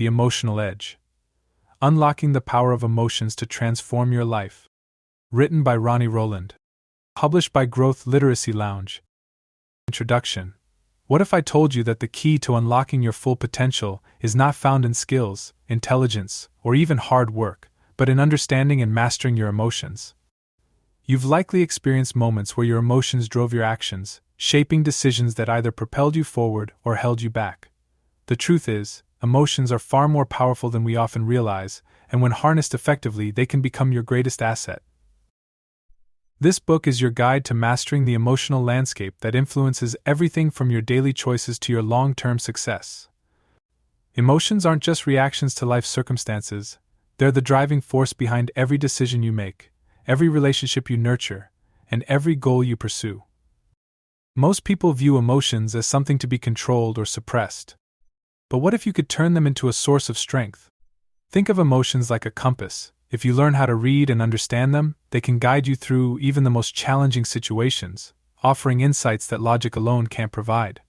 The Emotional Edge. Unlocking the Power of Emotions to Transform Your Life. Written by Ronnie Rowland. Published by Growth Literacy Lounge. Introduction. What if I told you that the key to unlocking your full potential is not found in skills, intelligence, or even hard work, but in understanding and mastering your emotions? You've likely experienced moments where your emotions drove your actions, shaping decisions that either propelled you forward or held you back. The truth is, emotions are far more powerful than we often realize, and when harnessed effectively, they can become your greatest asset. This book is your guide to mastering the emotional landscape that influences everything from your daily choices to your long-term success. Emotions aren't just reactions to life circumstances, they're the driving force behind every decision you make, every relationship you nurture, and every goal you pursue. Most people view emotions as something to be controlled or suppressed. But what if you could turn them into a source of strength? Think of emotions like a compass. If you learn how to read and understand them, they can guide you through even the most challenging situations, offering insights that logic alone can't provide.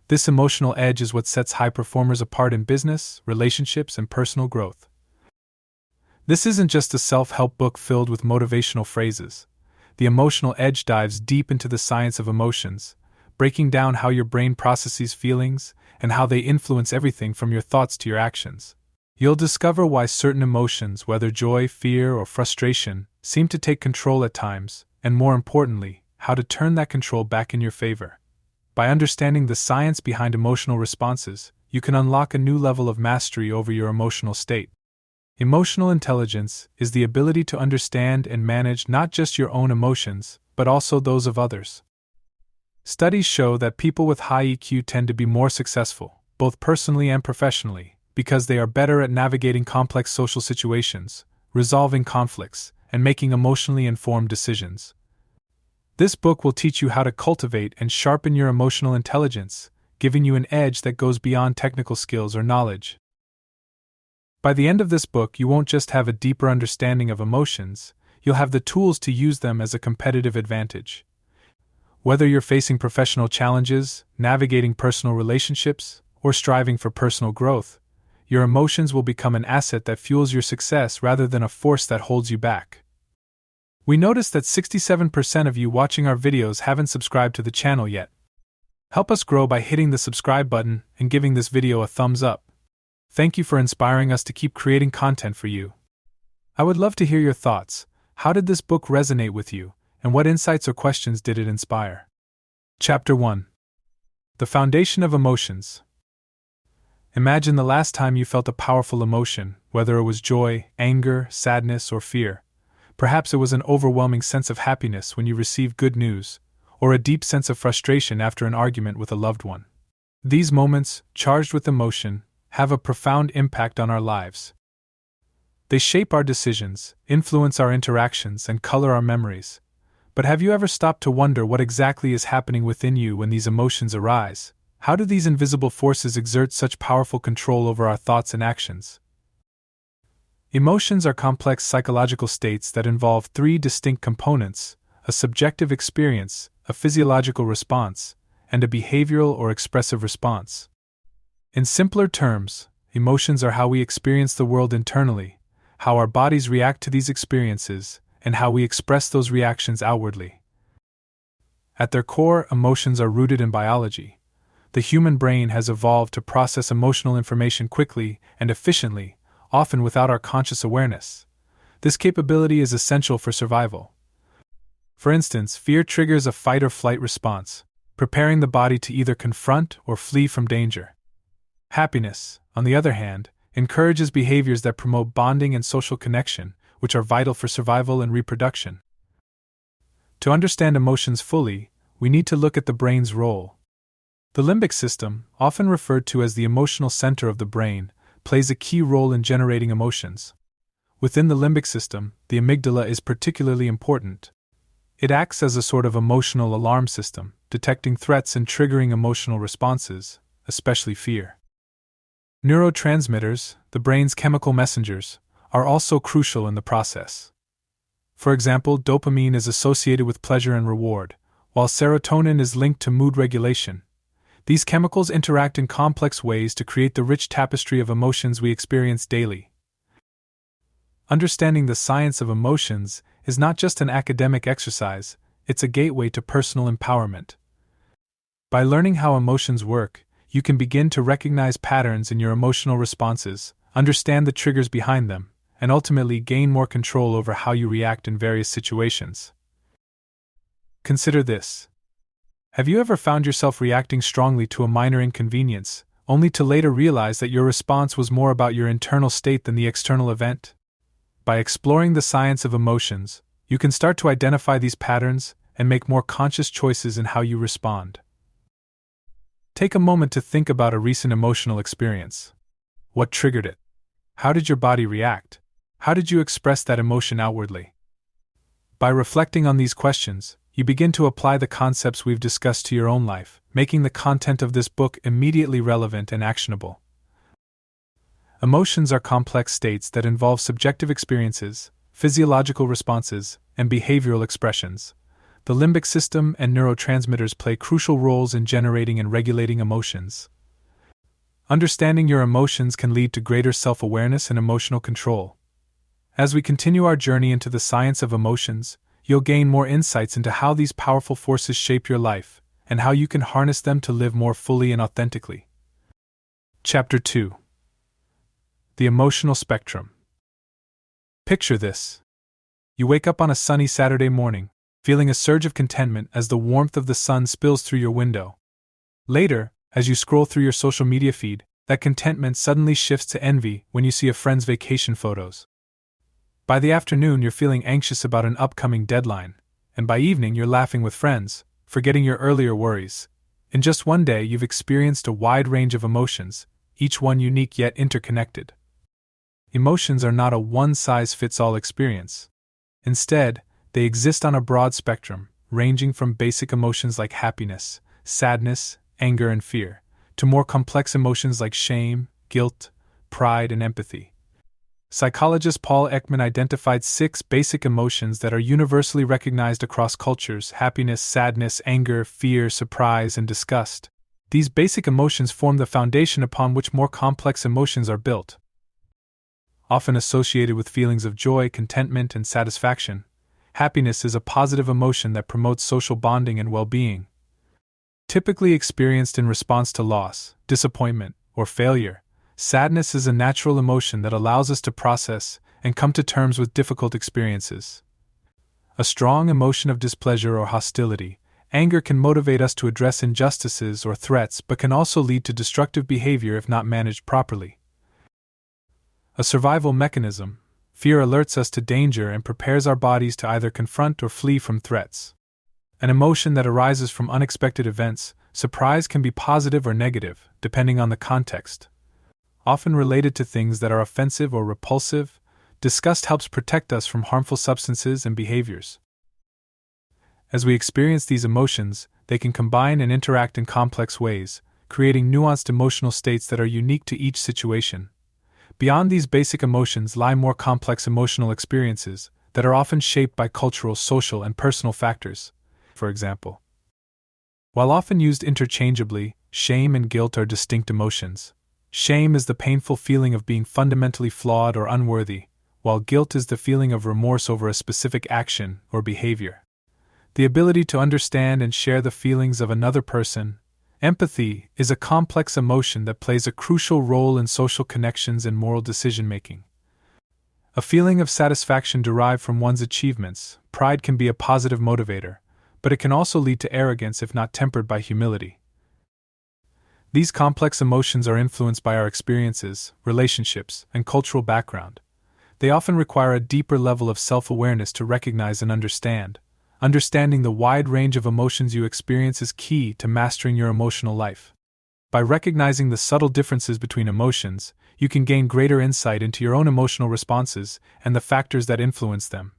This emotional edge is what sets high performers apart in business, relationships, and personal growth. This isn't just a self-help book filled with motivational phrases. The Emotional Edge dives deep into the science of emotions, breaking down how your brain processes feelings and how they influence everything from your thoughts to your actions. You'll discover why certain emotions, whether joy, fear, or frustration, seem to take control at times, and more importantly, how to turn that control back in your favor. By understanding the science behind emotional responses, you can unlock a new level of mastery over your emotional state. Emotional intelligence is the ability to understand and manage not just your own emotions, but also those of others. Studies show that people with high EQ tend to be more successful, both personally and professionally, because they are better at navigating complex social situations, resolving conflicts, and making emotionally informed decisions. This book will teach you how to cultivate and sharpen your emotional intelligence, giving you an edge that goes beyond technical skills or knowledge. By the end of this book, you won't just have a deeper understanding of emotions, you'll have the tools to use them as a competitive advantage. Whether you're facing professional challenges, navigating personal relationships, or striving for personal growth, your emotions will become an asset that fuels your success rather than a force that holds you back. We noticed that 67% of you watching our videos haven't subscribed to the channel yet. Help us grow by hitting the subscribe button and giving this video a thumbs up. Thank you for inspiring us to keep creating content for you. I would love to hear your thoughts. How did this book resonate with you, and what insights or questions did it inspire? Chapter 1. The Foundation of Emotions. Imagine the last time you felt a powerful emotion, whether it was joy, anger, sadness, or fear. Perhaps it was an overwhelming sense of happiness when you received good news, or a deep sense of frustration after an argument with a loved one. These moments, charged with emotion, have a profound impact on our lives. They shape our decisions, influence our interactions, and color our memories. But have you ever stopped to wonder what exactly is happening within you when these emotions arise? How do these invisible forces exert such powerful control over our thoughts and actions? Emotions are complex psychological states that involve three distinct components: a subjective experience, a physiological response, and a behavioral or expressive response. In simpler terms, emotions are how we experience the world internally, how our bodies react to these experiences, and how we express those reactions outwardly. At their core, emotions are rooted in biology. The human brain has evolved to process emotional information quickly and efficiently, often without our conscious awareness. This capability is essential for survival. For instance, fear triggers a fight or flight response, preparing the body to either confront or flee from danger. Happiness, on the other hand, encourages behaviors that promote bonding and social connection, which are vital for survival and reproduction. To understand emotions fully, we need to look at the brain's role. The limbic system, often referred to as the emotional center of the brain, plays a key role in generating emotions. Within the limbic system, the amygdala is particularly important. It acts as a sort of emotional alarm system, detecting threats and triggering emotional responses, especially fear. Neurotransmitters, the brain's chemical messengers, are also crucial in the process. For example, dopamine is associated with pleasure and reward, while serotonin is linked to mood regulation. These chemicals interact in complex ways to create the rich tapestry of emotions we experience daily. Understanding the science of emotions is not just an academic exercise, it's a gateway to personal empowerment. By learning how emotions work, you can begin to recognize patterns in your emotional responses, understand the triggers behind them, and ultimately gain more control over how you react in various situations. Consider this. Have you ever found yourself reacting strongly to a minor inconvenience, only to later realize that your response was more about your internal state than the external event? By exploring the science of emotions, you can start to identify these patterns and make more conscious choices in how you respond. Take a moment to think about a recent emotional experience. What triggered it? How did your body react? How did you express that emotion outwardly? By reflecting on these questions, you begin to apply the concepts we've discussed to your own life, making the content of this book immediately relevant and actionable. Emotions are complex states that involve subjective experiences, physiological responses, and behavioral expressions. The limbic system and neurotransmitters play crucial roles in generating and regulating emotions. Understanding your emotions can lead to greater self-awareness and emotional control. As we continue our journey into the science of emotions, you'll gain more insights into how these powerful forces shape your life, and how you can harness them to live more fully and authentically. Chapter 2. The Emotional Spectrum. Picture this. You wake up on a sunny Saturday morning, feeling a surge of contentment as the warmth of the sun spills through your window. Later, as you scroll through your social media feed, that contentment suddenly shifts to envy when you see a friend's vacation photos. By the afternoon, you're feeling anxious about an upcoming deadline, and by evening, you're laughing with friends, forgetting your earlier worries. In just one day, you've experienced a wide range of emotions, each one unique yet interconnected. Emotions are not a one-size-fits-all experience. Instead, they exist on a broad spectrum, ranging from basic emotions like happiness, sadness, anger, and fear, to more complex emotions like shame, guilt, pride, and empathy. Psychologist Paul Ekman identified 6 basic emotions that are universally recognized across cultures: happiness, sadness, anger, fear, surprise, and disgust. These basic emotions form the foundation upon which more complex emotions are built. Often associated with feelings of joy, contentment, and satisfaction, happiness is a positive emotion that promotes social bonding and well-being. Typically experienced in response to loss, disappointment, or failure, sadness is a natural emotion that allows us to process and come to terms with difficult experiences. A strong emotion of displeasure or hostility, anger can motivate us to address injustices or threats but can also lead to destructive behavior if not managed properly. A survival mechanism, fear alerts us to danger and prepares our bodies to either confront or flee from threats. An emotion that arises from unexpected events, surprise can be positive or negative, depending on the context. Often related to things that are offensive or repulsive, disgust helps protect us from harmful substances and behaviors. As we experience these emotions, they can combine and interact in complex ways, creating nuanced emotional states that are unique to each situation. Beyond these basic emotions lie more complex emotional experiences that are often shaped by cultural, social, and personal factors. For example, while often used interchangeably, shame and guilt are distinct emotions. Shame is the painful feeling of being fundamentally flawed or unworthy, while guilt is the feeling of remorse over a specific action or behavior. The ability to understand and share the feelings of another person, empathy, is a complex emotion that plays a crucial role in social connections and moral decision-making. A feeling of satisfaction derived from one's achievements, pride can be a positive motivator, but it can also lead to arrogance if not tempered by humility. These complex emotions are influenced by our experiences, relationships, and cultural background. They often require a deeper level of self-awareness to recognize and understand. Understanding the wide range of emotions you experience is key to mastering your emotional life. By recognizing the subtle differences between emotions, you can gain greater insight into your own emotional responses and the factors that influence them.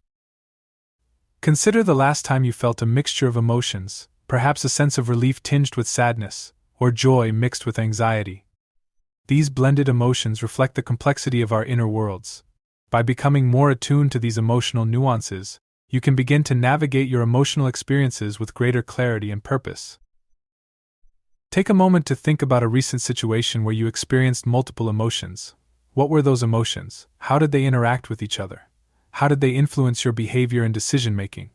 Consider the last time you felt a mixture of emotions, perhaps a sense of relief tinged with sadness, or joy mixed with anxiety. These blended emotions reflect the complexity of our inner worlds. By becoming more attuned to these emotional nuances, you can begin to navigate your emotional experiences with greater clarity and purpose. Take a moment to think about a recent situation where you experienced multiple emotions. What were those emotions? How did they interact with each other? How did they influence your behavior and decision-making?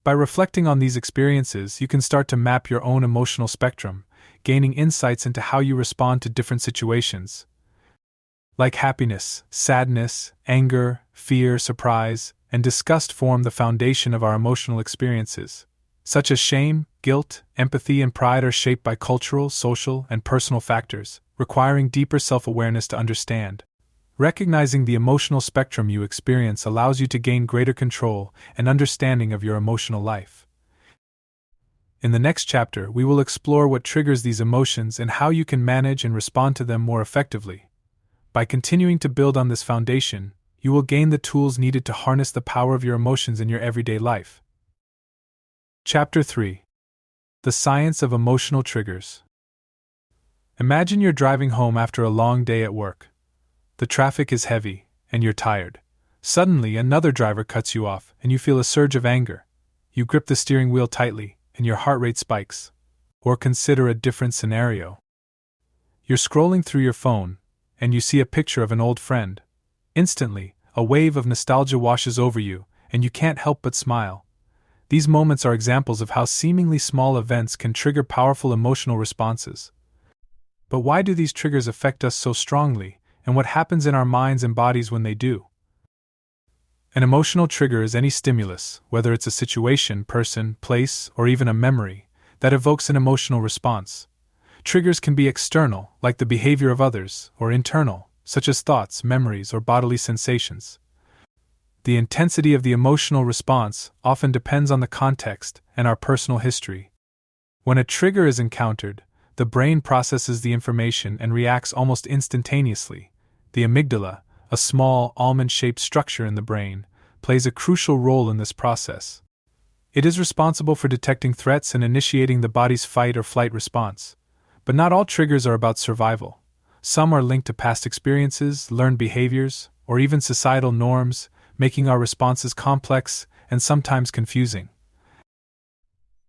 By reflecting on these experiences, you can start to map your own emotional spectrum, gaining insights into how you respond to different situations. Like happiness, sadness, anger, fear, surprise, and disgust form the foundation of our emotional experiences. Such as shame, guilt, empathy, and pride are shaped by cultural, social, and personal factors, requiring deeper self-awareness to understand. Recognizing the emotional spectrum you experience allows you to gain greater control and understanding of your emotional life. In the next chapter, we will explore what triggers these emotions and how you can manage and respond to them more effectively. By continuing to build on this foundation, you will gain the tools needed to harness the power of your emotions in your everyday life. Chapter 3. The Science of Emotional Triggers. Imagine you're driving home after a long day at work. The traffic is heavy, and you're tired. Suddenly, another driver cuts you off, and you feel a surge of anger. You grip the steering wheel tightly, and your heart rate spikes. Or consider a different scenario. You're scrolling through your phone, and you see a picture of an old friend. Instantly, a wave of nostalgia washes over you, and you can't help but smile. These moments are examples of how seemingly small events can trigger powerful emotional responses. But why do these triggers affect us so strongly, and what happens in our minds and bodies when they do? An emotional trigger is any stimulus, whether it's a situation, person, place, or even a memory, that evokes an emotional response. Triggers can be external, like the behavior of others, or internal, such as thoughts, memories, or bodily sensations. The intensity of the emotional response often depends on the context and our personal history. When a trigger is encountered, the brain processes the information and reacts almost instantaneously. The amygdala, a small, almond-shaped structure in the brain, plays a crucial role in this process. It is responsible for detecting threats and initiating the body's fight or flight response. But not all triggers are about survival. Some are linked to past experiences, learned behaviors, or even societal norms, making our responses complex and sometimes confusing.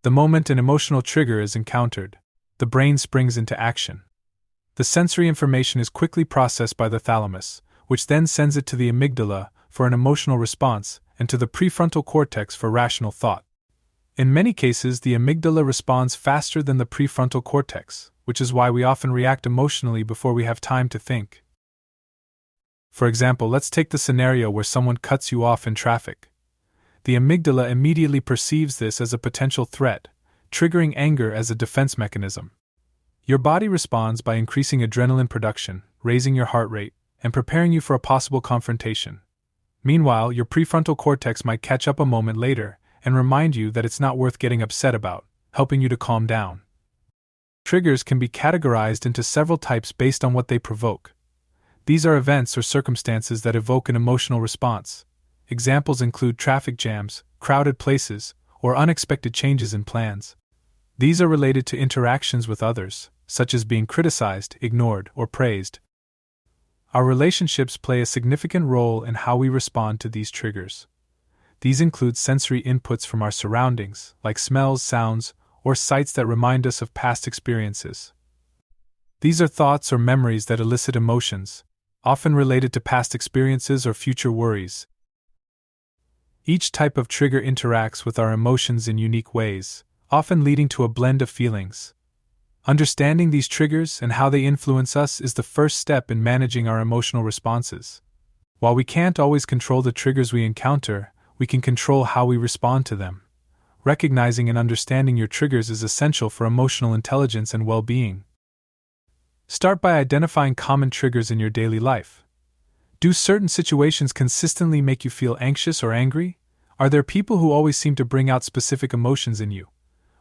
The moment an emotional trigger is encountered, the brain springs into action. The sensory information is quickly processed by the thalamus, which then sends it to the amygdala for an emotional response and to the prefrontal cortex for rational thought. In many cases, the amygdala responds faster than the prefrontal cortex, which is why we often react emotionally before we have time to think. For example, let's take the scenario where someone cuts you off in traffic. The amygdala immediately perceives this as a potential threat, triggering anger as a defense mechanism. Your body responds by increasing adrenaline production, raising your heart rate, and preparing you for a possible confrontation. Meanwhile, your prefrontal cortex might catch up a moment later and remind you that it's not worth getting upset about, helping you to calm down. Triggers can be categorized into several types based on what they provoke. These are events or circumstances that evoke an emotional response. Examples include traffic jams, crowded places, or unexpected changes in plans. These are related to interactions with others, such as being criticized, ignored, or praised. Our relationships play a significant role in how we respond to these triggers. These include sensory inputs from our surroundings, like smells, sounds, or sights that remind us of past experiences. These are thoughts or memories that elicit emotions, often related to past experiences or future worries. Each type of trigger interacts with our emotions in unique ways, often leading to a blend of feelings. Understanding these triggers and how they influence us is the first step in managing our emotional responses. While we can't always control the triggers we encounter, we can control how we respond to them. Recognizing and understanding your triggers is essential for emotional intelligence and well-being. Start by identifying common triggers in your daily life. Do certain situations consistently make you feel anxious or angry? Are there people who always seem to bring out specific emotions in you?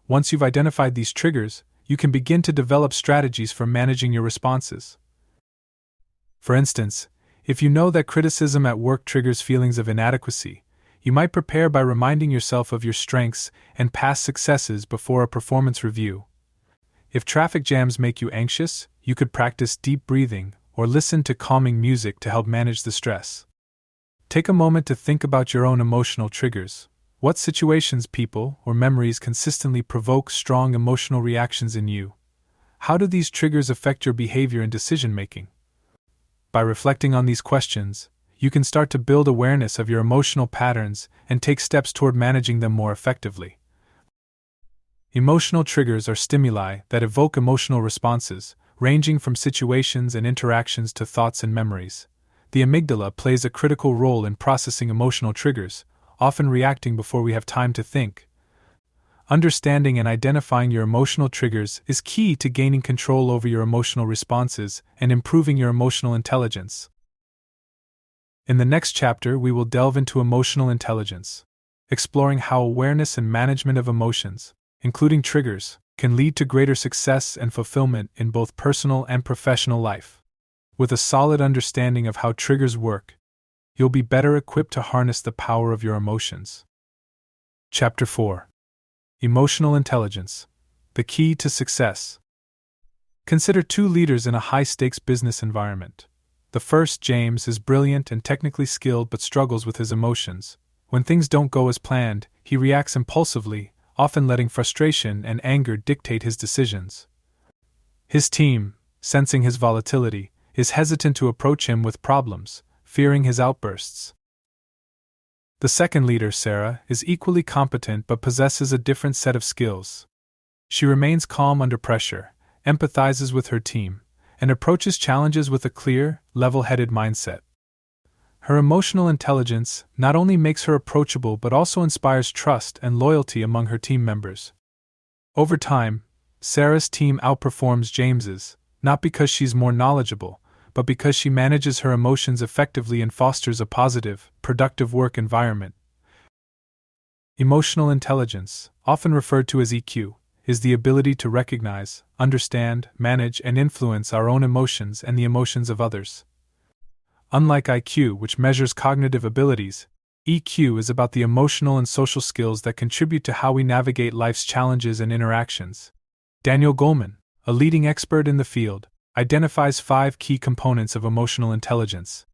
Once you've identified these triggers, you can begin to develop strategies for managing your responses. For instance, if you know that criticism at work triggers feelings of inadequacy, you might prepare by reminding yourself of your strengths and past successes before a performance review. If traffic jams make you anxious, you could practice deep breathing or listen to calming music to help manage the stress. Take a moment to think about your own emotional triggers. What situations, people, or memories consistently provoke strong emotional reactions in you? How do these triggers affect your behavior and decision making? By reflecting on these questions, you can start to build awareness of your emotional patterns and take steps toward managing them more effectively. Emotional triggers are stimuli that evoke emotional responses, ranging from situations and interactions to thoughts and memories. The amygdala plays a critical role in processing emotional triggers, often reacting before we have time to think. Understanding and identifying your emotional triggers is key to gaining control over your emotional responses and improving your emotional intelligence. In the next chapter, we will delve into emotional intelligence, exploring how awareness and management of emotions, including triggers, can lead to greater success and fulfillment in both personal and professional life. With a solid understanding of how triggers work, you'll be better equipped to harness the power of your emotions. Chapter 4. Emotional Intelligence, the Key to Success. Consider two leaders in a high-stakes business environment. The first, James, is brilliant and technically skilled but struggles with his emotions. When things don't go as planned, he reacts impulsively, often letting frustration and anger dictate his decisions. His team, sensing his volatility, is hesitant to approach him with problems, fearing his outbursts. The second leader, Sarah, is equally competent but possesses a different set of skills. She remains calm under pressure, empathizes with her team, and approaches challenges with a clear, level-headed mindset. Her emotional intelligence not only makes her approachable but also inspires trust and loyalty among her team members. Over time, Sarah's team outperforms James's, not because she's more knowledgeable, but because she manages her emotions effectively and fosters a positive, productive work environment. Emotional intelligence, often referred to as EQ, is the ability to recognize, understand, manage, and influence our own emotions and the emotions of others. Unlike IQ, which measures cognitive abilities, EQ is about the emotional and social skills that contribute to how we navigate life's challenges and interactions. Daniel Goleman, a leading expert in the field, identifies 5 key components of emotional intelligence.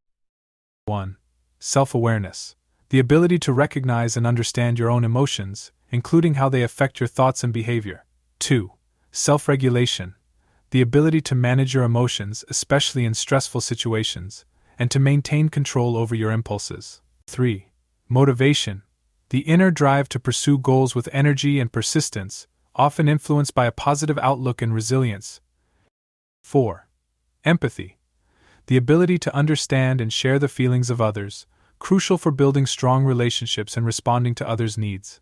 1. Self-awareness, the ability to recognize and understand your own emotions, including how they affect your thoughts and behavior. 2. Self-regulation, the ability to manage your emotions, especially in stressful situations, and to maintain control over your impulses. 3. Motivation, the inner drive to pursue goals with energy and persistence, often influenced by a positive outlook and resilience. 4. Empathy, the ability to understand and share the feelings of others, crucial for building strong relationships and responding to others' needs.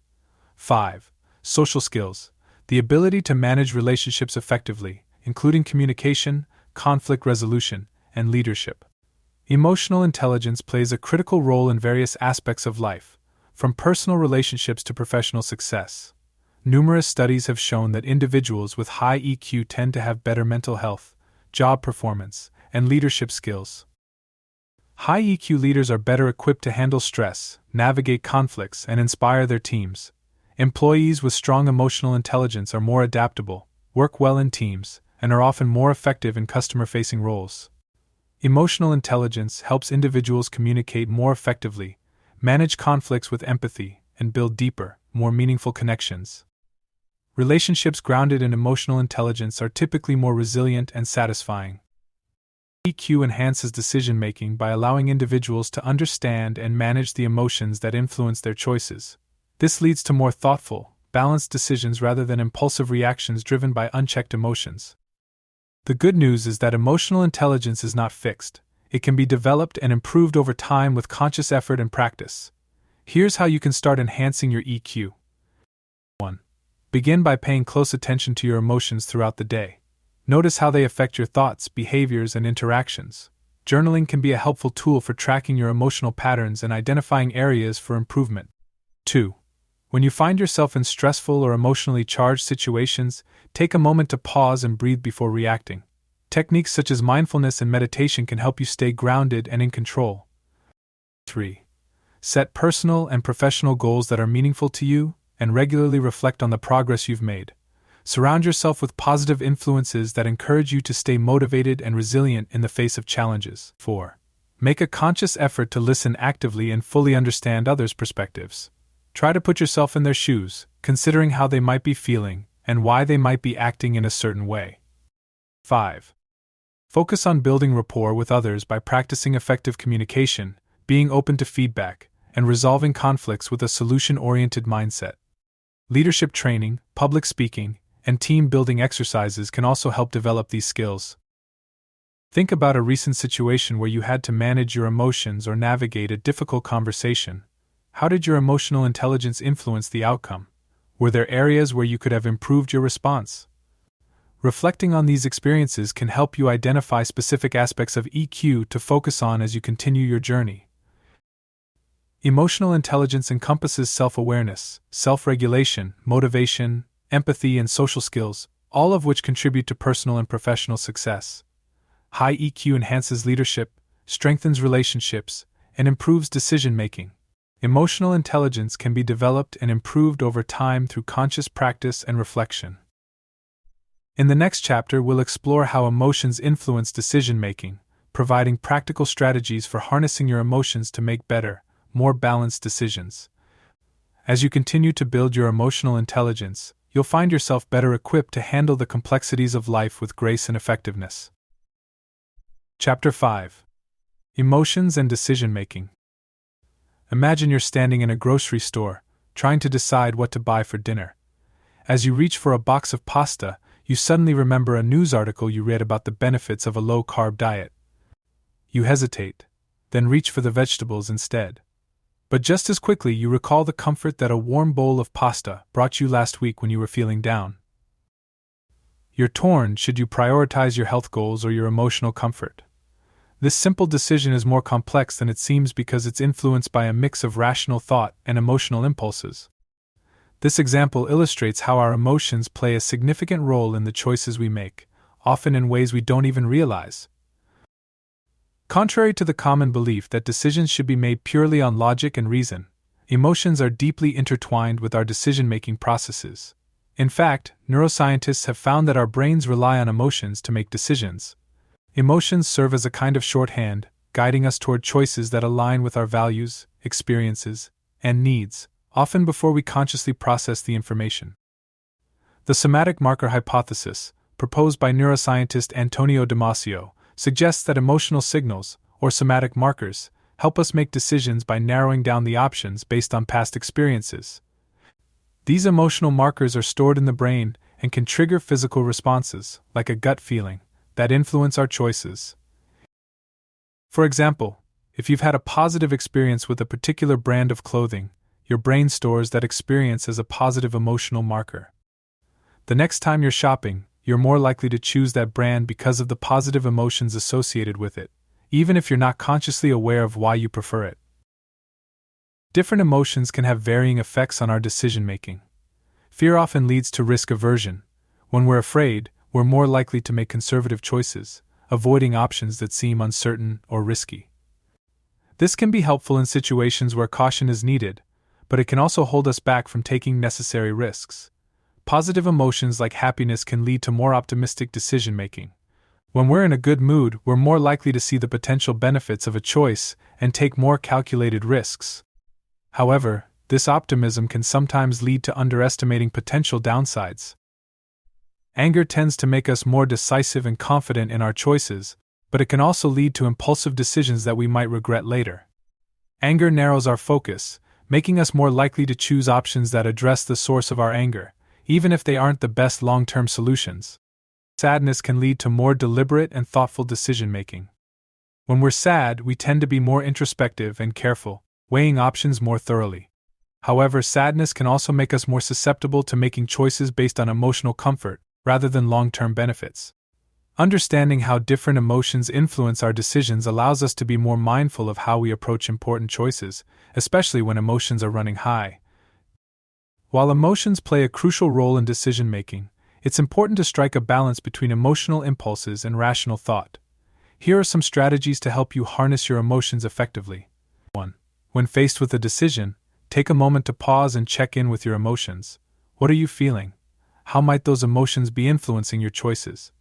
5. Social skills, the ability to manage relationships effectively, including communication, conflict resolution, and leadership. Emotional intelligence plays a critical role in various aspects of life, from personal relationships to professional success. Numerous studies have shown that individuals with high EQ tend to have better mental health, job performance, and leadership skills. High EQ leaders are better equipped to handle stress, navigate conflicts, and inspire their teams. Employees with strong emotional intelligence are more adaptable, work well in teams, and are often more effective in customer-facing roles. Emotional intelligence helps individuals communicate more effectively, manage conflicts with empathy, and build deeper, more meaningful connections. Relationships grounded in emotional intelligence are typically more resilient and satisfying. EQ enhances decision-making by allowing individuals to understand and manage the emotions that influence their choices. This leads to more thoughtful, balanced decisions rather than impulsive reactions driven by unchecked emotions. The good news is that emotional intelligence is not fixed. It can be developed and improved over time with conscious effort and practice. Here's how you can start enhancing your EQ. 1. Begin by paying close attention to your emotions throughout the day. Notice how they affect your thoughts, behaviors, and interactions. Journaling can be a helpful tool for tracking your emotional patterns and identifying areas for improvement. 2. When you find yourself in stressful or emotionally charged situations, take a moment to pause and breathe before reacting. Techniques such as mindfulness and meditation can help you stay grounded and in control. 3. Set personal and professional goals that are meaningful to you, and regularly reflect on the progress you've made. Surround yourself with positive influences that encourage you to stay motivated and resilient in the face of challenges. 4. Make a conscious effort to listen actively and fully understand others' perspectives. Try to put yourself in their shoes, considering how they might be feeling and why they might be acting in a certain way. 5. Focus on building rapport with others by practicing effective communication, being open to feedback, and resolving conflicts with a solution-oriented mindset. Leadership training, public speaking, and team-building exercises can also help develop these skills. Think about a recent situation where you had to manage your emotions or navigate a difficult conversation. How did your emotional intelligence influence the outcome? Were there areas where you could have improved your response? Reflecting on these experiences can help you identify specific aspects of EQ to focus on as you continue your journey. Emotional intelligence encompasses self-awareness, self-regulation, motivation, empathy, and social skills, all of which contribute to personal and professional success. High EQ enhances leadership, strengthens relationships, and improves decision-making. Emotional intelligence can be developed and improved over time through conscious practice and reflection. In the next chapter, we'll explore how emotions influence decision-making, providing practical strategies for harnessing your emotions to make better, more balanced decisions. As you continue to build your emotional intelligence, you'll find yourself better equipped to handle the complexities of life with grace and effectiveness. Chapter 5. Emotions and Decision-Making. Imagine you're standing in a grocery store, trying to decide what to buy for dinner. As you reach for a box of pasta, you suddenly remember a news article you read about the benefits of a low-carb diet. You hesitate, then reach for the vegetables instead. But just as quickly you recall the comfort that a warm bowl of pasta brought you last week when you were feeling down. You're torn. Should you prioritize your health goals or your emotional comfort? This simple decision is more complex than it seems because it's influenced by a mix of rational thought and emotional impulses. This example illustrates how our emotions play a significant role in the choices we make, often in ways we don't even realize. Contrary to the common belief that decisions should be made purely on logic and reason, emotions are deeply intertwined with our decision-making processes. In fact, neuroscientists have found that our brains rely on emotions to make decisions. Emotions serve as a kind of shorthand, guiding us toward choices that align with our values, experiences, and needs, often before we consciously process the information. The somatic marker hypothesis, proposed by neuroscientist Antonio Damasio, suggests that emotional signals, or somatic markers, help us make decisions by narrowing down the options based on past experiences. These emotional markers are stored in the brain and can trigger physical responses, like a gut feeling, that influence our choices. For example, if you've had a positive experience with a particular brand of clothing, your brain stores that experience as a positive emotional marker. The next time you're shopping, you're more likely to choose that brand because of the positive emotions associated with it, even if you're not consciously aware of why you prefer it. Different emotions can have varying effects on our decision-making. Fear often leads to risk aversion. When we're afraid, we're more likely to make conservative choices, avoiding options that seem uncertain or risky. This can be helpful in situations where caution is needed, but it can also hold us back from taking necessary risks. Positive emotions like happiness can lead to more optimistic decision-making. When we're in a good mood, we're more likely to see the potential benefits of a choice and take more calculated risks. However, this optimism can sometimes lead to underestimating potential downsides. Anger tends to make us more decisive and confident in our choices, but it can also lead to impulsive decisions that we might regret later. Anger narrows our focus, making us more likely to choose options that address the source of our anger, even if they aren't the best long-term solutions. Sadness can lead to more deliberate and thoughtful decision-making. When we're sad, we tend to be more introspective and careful, weighing options more thoroughly. However, sadness can also make us more susceptible to making choices based on emotional comfort, rather than long-term benefits. Understanding how different emotions influence our decisions allows us to be more mindful of how we approach important choices, especially when emotions are running high. While emotions play a crucial role in decision-making, it's important to strike a balance between emotional impulses and rational thought. Here are some strategies to help you harness your emotions effectively. 1. When faced with a decision, take a moment to pause and check in with your emotions. What are you feeling? How might those emotions be influencing your choices?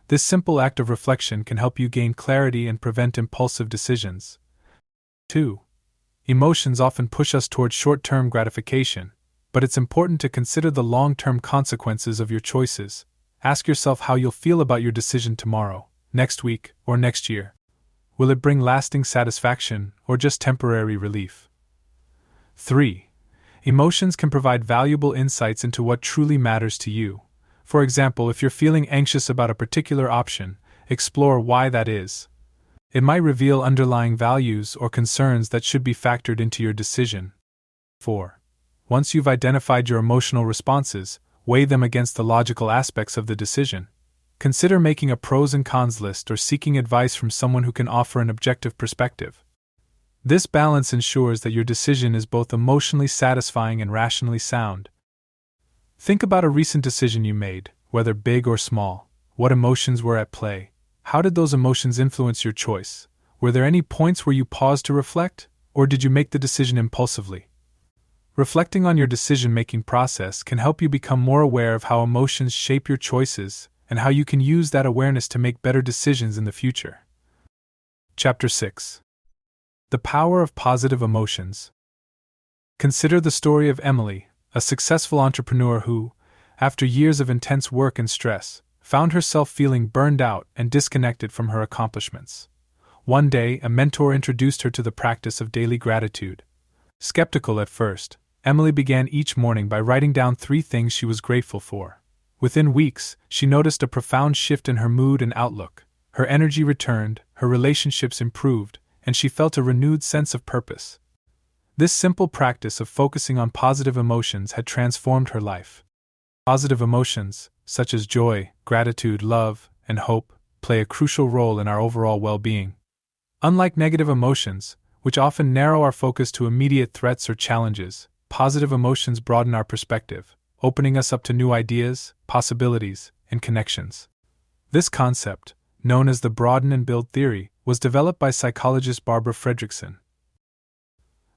This simple act of reflection can help you gain clarity and prevent impulsive decisions. 2. Emotions often push us toward short-term gratification, but it's important to consider the long-term consequences of your choices. Ask yourself how you'll feel about your decision tomorrow, next week, or next year. Will it bring lasting satisfaction or just temporary relief? 3. Emotions can provide valuable insights into what truly matters to you. For example, if you're feeling anxious about a particular option, explore why that is. It might reveal underlying values or concerns that should be factored into your decision. 4. Once you've identified your emotional responses, weigh them against the logical aspects of the decision. Consider making a pros and cons list or seeking advice from someone who can offer an objective perspective. This balance ensures that your decision is both emotionally satisfying and rationally sound. Think about a recent decision you made, whether big or small. What emotions were at play? How did those emotions influence your choice? Were there any points where you paused to reflect, or did you make the decision impulsively? Reflecting on your decision-making process can help you become more aware of how emotions shape your choices and how you can use that awareness to make better decisions in the future. Chapter 6. The Power of Positive Emotions. Consider the story of Emily, a successful entrepreneur who, after years of intense work and stress, found herself feeling burned out and disconnected from her accomplishments. One day, a mentor introduced her to the practice of daily gratitude. Skeptical at first, Emily began each morning by writing down 3 things she was grateful for. Within weeks, she noticed a profound shift in her mood and outlook. Her energy returned, her relationships improved, and she felt a renewed sense of purpose. This simple practice of focusing on positive emotions had transformed her life. Positive emotions, such as joy, gratitude, love, and hope, play a crucial role in our overall well-being. Unlike negative emotions, which often narrow our focus to immediate threats or challenges, positive emotions broaden our perspective, opening us up to new ideas, possibilities, and connections. This concept, known as the broaden and build theory, was developed by psychologist Barbara Fredrickson.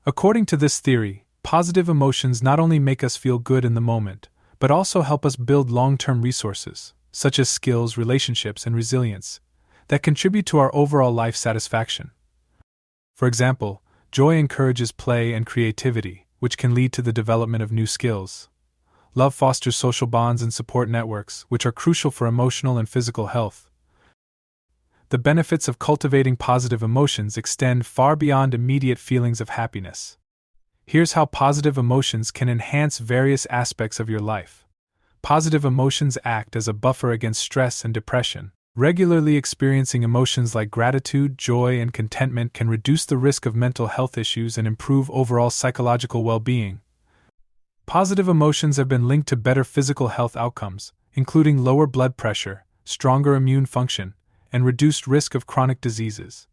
According to this theory, positive emotions not only make us feel good in the moment, but also help us build long-term resources, such as skills, relationships, and resilience, that contribute to our overall life satisfaction. For example, joy encourages play and creativity, which can lead to the development of new skills. Love fosters social bonds and support networks, which are crucial for emotional and physical health. The benefits of cultivating positive emotions extend far beyond immediate feelings of happiness. Here's how positive emotions can enhance various aspects of your life. Positive emotions act as a buffer against stress and depression. Regularly experiencing emotions like gratitude, joy, and contentment can reduce the risk of mental health issues and improve overall psychological well-being. Positive emotions have been linked to better physical health outcomes, including lower blood pressure, stronger immune function, and reduced risk of chronic diseases.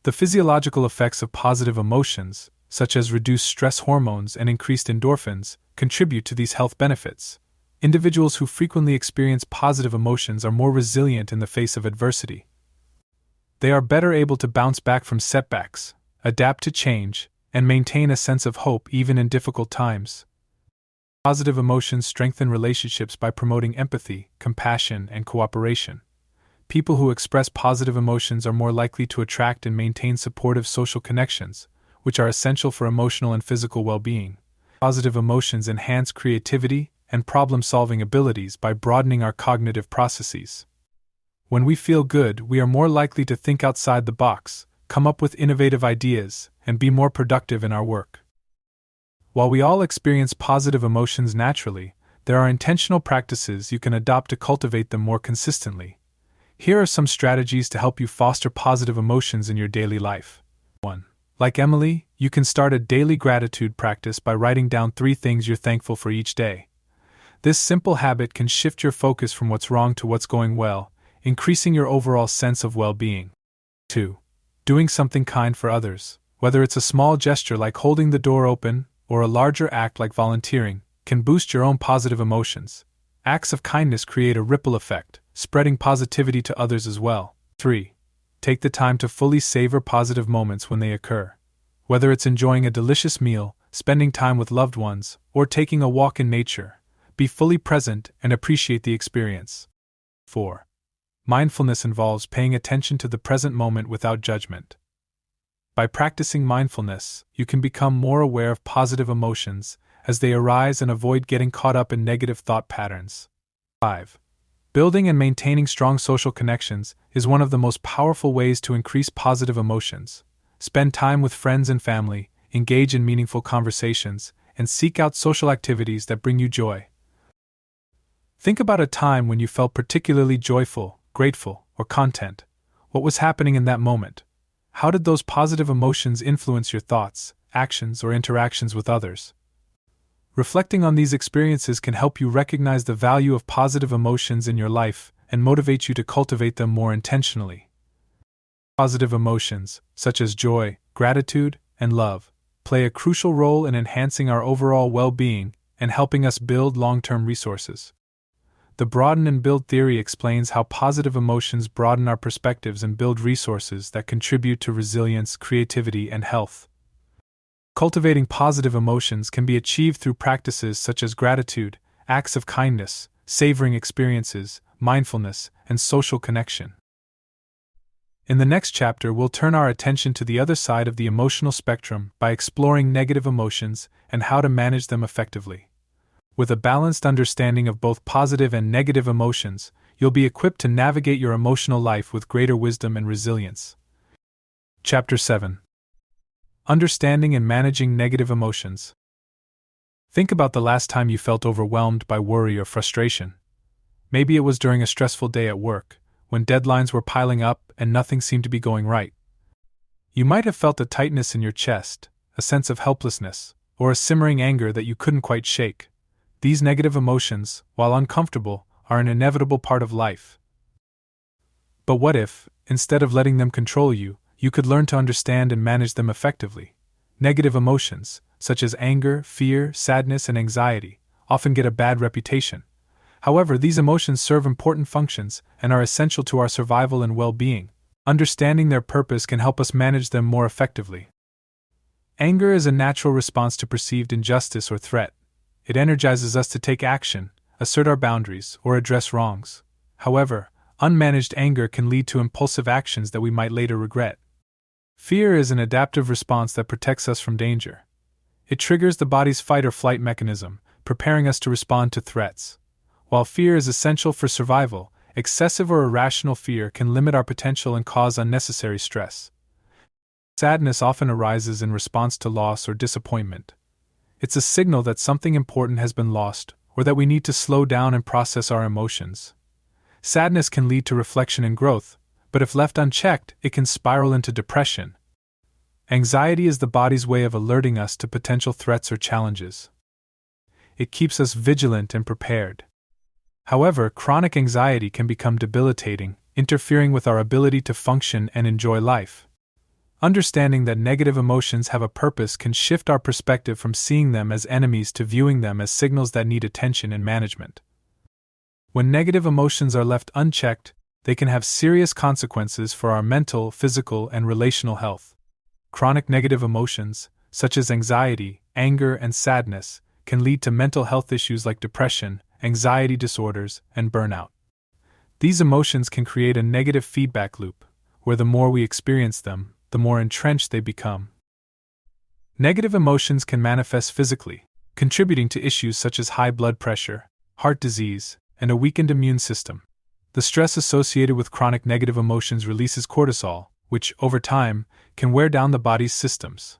The physiological effects of positive emotions, such as reduced stress hormones and increased endorphins, contribute to these health benefits. Individuals who frequently experience positive emotions are more resilient in the face of adversity. They are better able to bounce back from setbacks, adapt to change, and maintain a sense of hope even in difficult times. Positive emotions strengthen relationships by promoting empathy, compassion, and cooperation. People who express positive emotions are more likely to attract and maintain supportive social connections, which are essential for emotional and physical well-being. Positive emotions enhance creativity and problem-solving abilities by broadening our cognitive processes. When we feel good, we are more likely to think outside the box, come up with innovative ideas, and be more productive in our work. While we all experience positive emotions naturally, there are intentional practices you can adopt to cultivate them more consistently. Here are some strategies to help you foster positive emotions in your daily life. 1. Like Emily, you can start a daily gratitude practice by writing down 3 things you're thankful for each day. This simple habit can shift your focus from what's wrong to what's going well, increasing your overall sense of well-being. 2. Doing something kind for others, whether it's a small gesture like holding the door open or a larger act like volunteering, can boost your own positive emotions. Acts of kindness create a ripple effect, spreading positivity to others as well. 3. Take the time to fully savor positive moments when they occur. Whether it's enjoying a delicious meal, spending time with loved ones, or taking a walk in nature, be fully present and appreciate the experience. 4. Mindfulness involves paying attention to the present moment without judgment. By practicing mindfulness, you can become more aware of positive emotions as they arise and avoid getting caught up in negative thought patterns. 5. Building and maintaining strong social connections is one of the most powerful ways to increase positive emotions. Spend time with friends and family, engage in meaningful conversations, and seek out social activities that bring you joy. Think about a time when you felt particularly joyful, grateful, or content. What was happening in that moment? How did those positive emotions influence your thoughts, actions, or interactions with others? Reflecting on these experiences can help you recognize the value of positive emotions in your life and motivate you to cultivate them more intentionally. Positive emotions, such as joy, gratitude, and love, play a crucial role in enhancing our overall well-being and helping us build long-term resources. The broaden and build theory explains how positive emotions broaden our perspectives and build resources that contribute to resilience, creativity, and health. Cultivating positive emotions can be achieved through practices such as gratitude, acts of kindness, savoring experiences, mindfulness, and social connection. In the next chapter, we'll turn our attention to the other side of the emotional spectrum by exploring negative emotions and how to manage them effectively. With a balanced understanding of both positive and negative emotions, you'll be equipped to navigate your emotional life with greater wisdom and resilience. Chapter 7. Understanding and managing negative emotions. Think about the last time you felt overwhelmed by worry or frustration. Maybe it was during a stressful day at work, when deadlines were piling up and nothing seemed to be going right. You might have felt a tightness in your chest, a sense of helplessness, or a simmering anger that you couldn't quite shake. These negative emotions, while uncomfortable, are an inevitable part of life. But what if, instead of letting them control you, you could learn to understand and manage them effectively? Negative emotions, such as anger, fear, sadness, and anxiety, often get a bad reputation. However, these emotions serve important functions and are essential to our survival and well-being. Understanding their purpose can help us manage them more effectively. Anger is a natural response to perceived injustice or threat. It energizes us to take action, assert our boundaries, or address wrongs. However, unmanaged anger can lead to impulsive actions that we might later regret. Fear is an adaptive response that protects us from danger. It triggers the body's fight or flight mechanism, preparing us to respond to threats. While fear is essential for survival, excessive or irrational fear can limit our potential and cause unnecessary stress. Sadness often arises in response to loss or disappointment. It's a signal that something important has been lost, or that we need to slow down and process our emotions. Sadness can lead to reflection and growth, but if left unchecked, it can spiral into depression. Anxiety is the body's way of alerting us to potential threats or challenges. It keeps us vigilant and prepared. However, chronic anxiety can become debilitating, interfering with our ability to function and enjoy life. Understanding that negative emotions have a purpose can shift our perspective from seeing them as enemies to viewing them as signals that need attention and management. When negative emotions are left unchecked, they can have serious consequences for our mental, physical, and relational health. Chronic negative emotions, such as anxiety, anger, and sadness, can lead to mental health issues like depression, anxiety disorders, and burnout. These emotions can create a negative feedback loop, where the more we experience them, the more entrenched they become. Negative emotions can manifest physically, contributing to issues such as high blood pressure, heart disease, and a weakened immune system. The stress associated with chronic negative emotions releases cortisol, which, over time, can wear down the body's systems.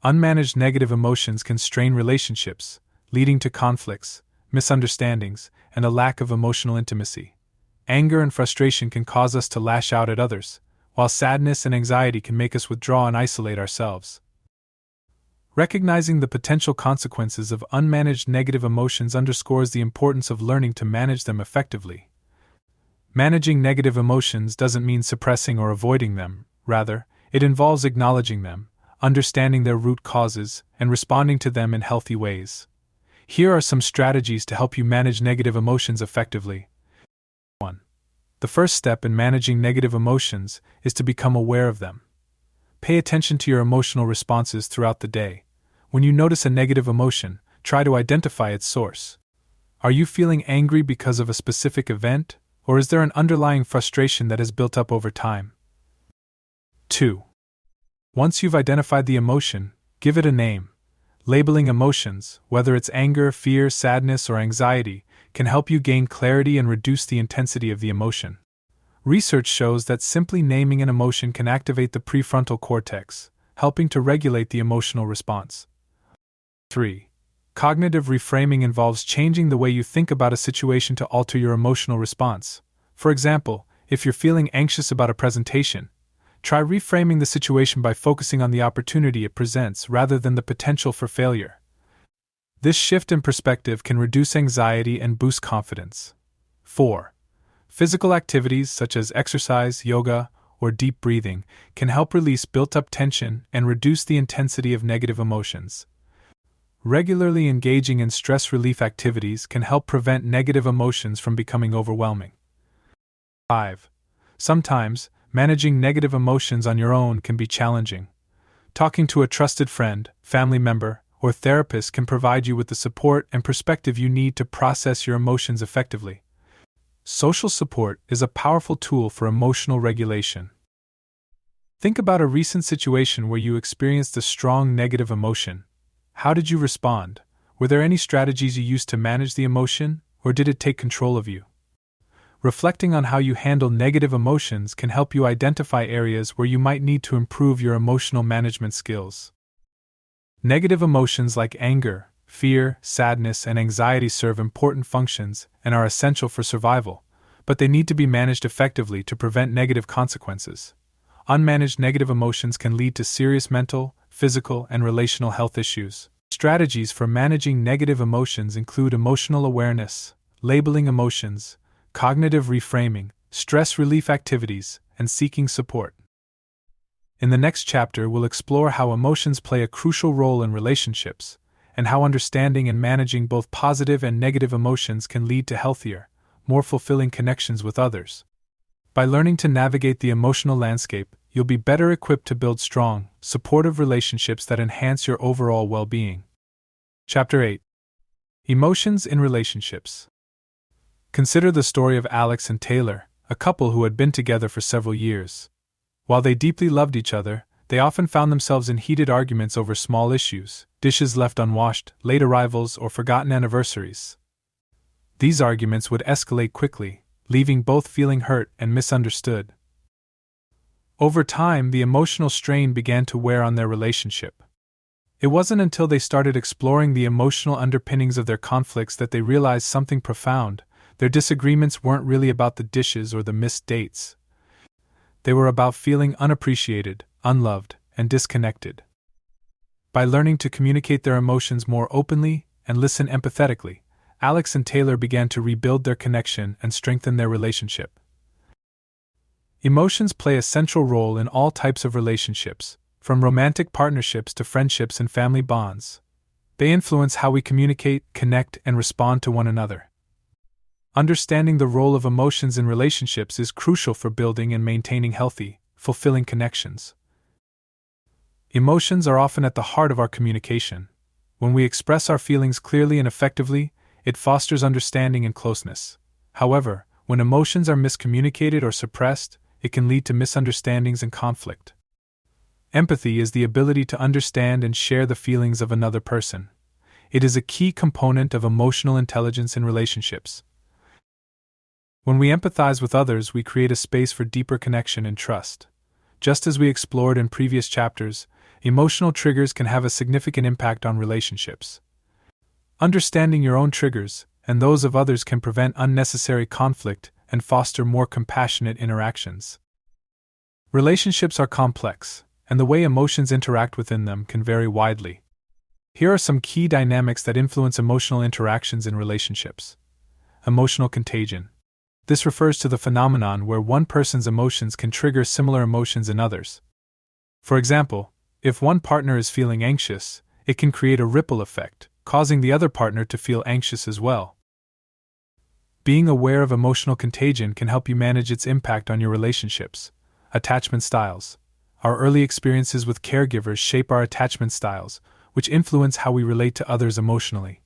Unmanaged negative emotions can strain relationships, leading to conflicts, misunderstandings, and a lack of emotional intimacy. Anger and frustration can cause us to lash out at others, while sadness and anxiety can make us withdraw and isolate ourselves. Recognizing the potential consequences of unmanaged negative emotions underscores the importance of learning to manage them effectively. Managing negative emotions doesn't mean suppressing or avoiding them, rather, it involves acknowledging them, understanding their root causes, and responding to them in healthy ways. Here are some strategies to help you manage negative emotions effectively. 1. The first step in managing negative emotions is to become aware of them. Pay attention to your emotional responses throughout the day. When you notice a negative emotion, try to identify its source. Are you feeling angry because of a specific event, or is there an underlying frustration that has built up over time? 2. Once you've identified the emotion, give it a name. Labeling emotions, whether it's anger, fear, sadness, or anxiety, can help you gain clarity and reduce the intensity of the emotion. Research shows that simply naming an emotion can activate the prefrontal cortex, helping to regulate the emotional response. 3. Cognitive reframing involves changing the way you think about a situation to alter your emotional response. For example, if you're feeling anxious about a presentation, try reframing the situation by focusing on the opportunity it presents rather than the potential for failure. This shift in perspective can reduce anxiety and boost confidence. 4. Physical activities such as exercise, yoga, or deep breathing can help release built-up tension and reduce the intensity of negative emotions. Regularly engaging in stress relief activities can help prevent negative emotions from becoming overwhelming. 5. Sometimes, managing negative emotions on your own can be challenging. Talking to a trusted friend, family member, or therapist can provide you with the support and perspective you need to process your emotions effectively. Social support is a powerful tool for emotional regulation. Think about a recent situation where you experienced a strong negative emotion. How did you respond? Were there any strategies you used to manage the emotion, or did it take control of you? Reflecting on how you handle negative emotions can help you identify areas where you might need to improve your emotional management skills. Negative emotions like anger, fear, sadness, and anxiety serve important functions and are essential for survival, but they need to be managed effectively to prevent negative consequences. Unmanaged negative emotions can lead to serious mental, physical, and relational health issues. Strategies for managing negative emotions include emotional awareness, labeling emotions, cognitive reframing, stress relief activities, and seeking support. In the next chapter, we'll explore how emotions play a crucial role in relationships, and how understanding and managing both positive and negative emotions can lead to healthier, more fulfilling connections with others. By learning to navigate the emotional landscape, you'll be better equipped to build strong, supportive relationships that enhance your overall well-being. Chapter 8. Emotions in Relationships. Consider the story of Alex and Taylor, a couple who had been together for several years. While they deeply loved each other, they often found themselves in heated arguments over small issues, dishes left unwashed, late arrivals, or forgotten anniversaries. These arguments would escalate quickly, leaving both feeling hurt and misunderstood. Over time, the emotional strain began to wear on their relationship. It wasn't until they started exploring the emotional underpinnings of their conflicts that they realized something profound. Their disagreements weren't really about the dishes or the missed dates. They were about feeling unappreciated, unloved, and disconnected. By learning to communicate their emotions more openly and listen empathetically, Alex and Taylor began to rebuild their connection and strengthen their relationship. Emotions play a central role in all types of relationships, from romantic partnerships to friendships and family bonds. They influence how we communicate, connect, and respond to one another. Understanding the role of emotions in relationships is crucial for building and maintaining healthy, fulfilling connections. Emotions are often at the heart of our communication. When we express our feelings clearly and effectively, it fosters understanding and closeness. However, when emotions are miscommunicated or suppressed, it can lead to misunderstandings and conflict. Empathy is the ability to understand and share the feelings of another person. It is a key component of emotional intelligence in relationships. When we empathize with others, we create a space for deeper connection and trust. Just as we explored in previous chapters, emotional triggers can have a significant impact on relationships. Understanding your own triggers and those of others can prevent unnecessary conflict and foster more compassionate interactions. Relationships are complex, and the way emotions interact within them can vary widely. Here are some key dynamics that influence emotional interactions in relationships. Emotional contagion. This refers to the phenomenon where one person's emotions can trigger similar emotions in others. For example, if one partner is feeling anxious, it can create a ripple effect, causing the other partner to feel anxious as well. Being aware of emotional contagion can help you manage its impact on your relationships. Attachment styles. Our early experiences with caregivers shape our attachment styles, which influence how we relate to others emotionally.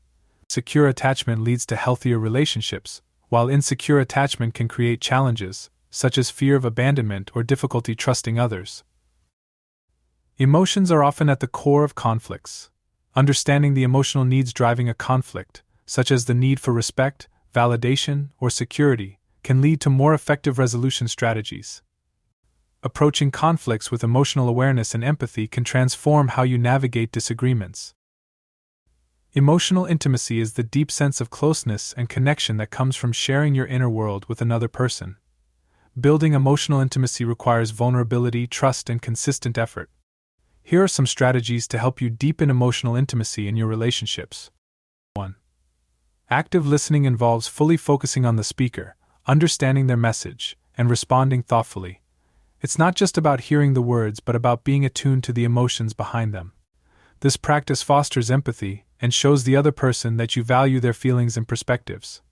Secure attachment leads to healthier relationships, while insecure attachment can create challenges, such as fear of abandonment or difficulty trusting others. Emotions are often at the core of conflicts. Understanding the emotional needs driving a conflict, such as the need for respect, validation, or security, can lead to more effective resolution strategies. Approaching conflicts with emotional awareness and empathy can transform how you navigate disagreements. Emotional intimacy is the deep sense of closeness and connection that comes from sharing your inner world with another person. Building emotional intimacy requires vulnerability, trust, and consistent effort. Here are some strategies to help you deepen emotional intimacy in your relationships. 1. Active listening involves fully focusing on the speaker, understanding their message, and responding thoughtfully. It's not just about hearing the words but about being attuned to the emotions behind them. This practice fosters empathy and shows the other person that you value their feelings and perspectives.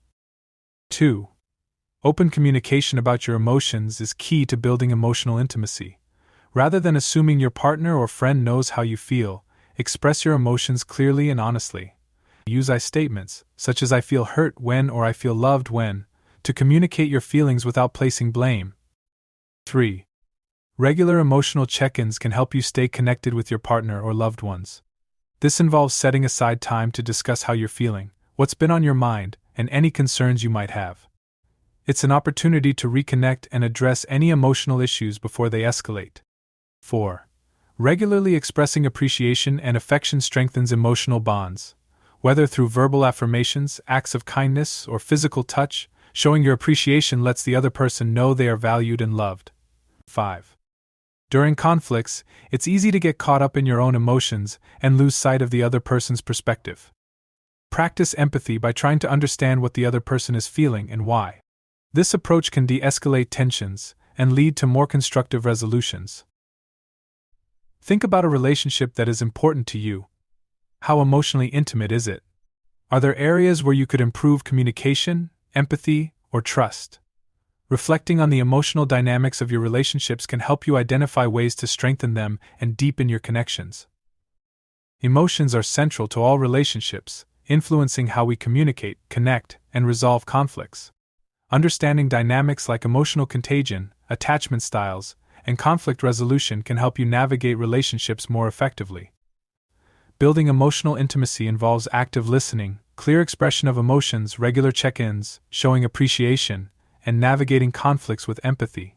2. Open communication about your emotions is key to building emotional intimacy. Rather than assuming your partner or friend knows how you feel, express your emotions clearly and honestly. Use I statements, such as I feel hurt when or I feel loved when, to communicate your feelings without placing blame. 3. Regular emotional check-ins can help you stay connected with your partner or loved ones. This involves setting aside time to discuss how you're feeling, what's been on your mind, and any concerns you might have. It's an opportunity to reconnect and address any emotional issues before they escalate. 4. Regularly expressing appreciation and affection strengthens emotional bonds. Whether through verbal affirmations, acts of kindness, or physical touch, showing your appreciation lets the other person know they are valued and loved. 5. During conflicts, it's easy to get caught up in your own emotions and lose sight of the other person's perspective. Practice empathy by trying to understand what the other person is feeling and why. This approach can de-escalate tensions and lead to more constructive resolutions. Think about a relationship that is important to you. How emotionally intimate is it? Are there areas where you could improve communication, empathy, or trust? Reflecting on the emotional dynamics of your relationships can help you identify ways to strengthen them and deepen your connections. Emotions are central to all relationships, influencing how we communicate, connect, and resolve conflicts. Understanding dynamics like emotional contagion, attachment styles, and conflict resolution can help you navigate relationships more effectively. Building emotional intimacy involves active listening, clear expression of emotions, regular check-ins, showing appreciation, and navigating conflicts with empathy.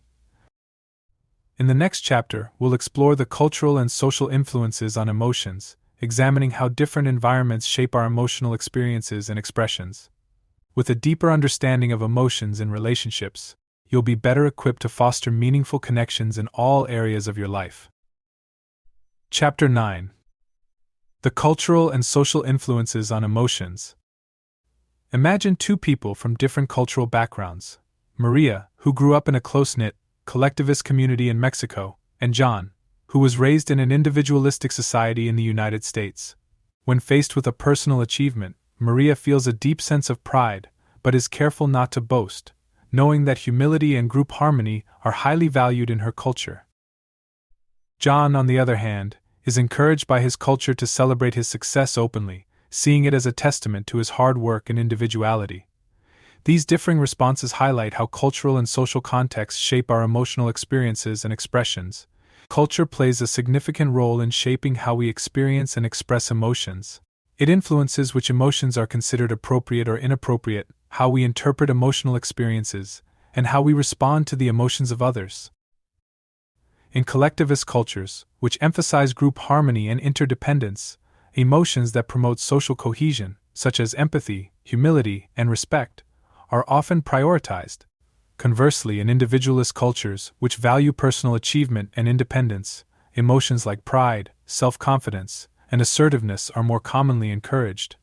In the next chapter, we'll explore the cultural and social influences on emotions, examining how different environments shape our emotional experiences and expressions. With a deeper understanding of emotions in relationships, you'll be better equipped to foster meaningful connections in all areas of your life. Chapter 9. The cultural and social influences on emotions. Imagine two people from different cultural backgrounds. Maria, who grew up in a close-knit, collectivist community in Mexico, and John, who was raised in an individualistic society in the United States. When faced with a personal achievement, Maria feels a deep sense of pride, but is careful not to boast, knowing that humility and group harmony are highly valued in her culture. John, on the other hand, is encouraged by his culture to celebrate his success openly, seeing it as a testament to his hard work and individuality. These differing responses highlight how cultural and social contexts shape our emotional experiences and expressions. Culture plays a significant role in shaping how we experience and express emotions. It influences which emotions are considered appropriate or inappropriate, how we interpret emotional experiences, and how we respond to the emotions of others. In collectivist cultures, which emphasize group harmony and interdependence, emotions that promote social cohesion, such as empathy, humility, and respect, are often prioritized. Conversely, in individualist cultures, which value personal achievement and independence, emotions like pride, self-confidence, and assertiveness are more commonly encouraged.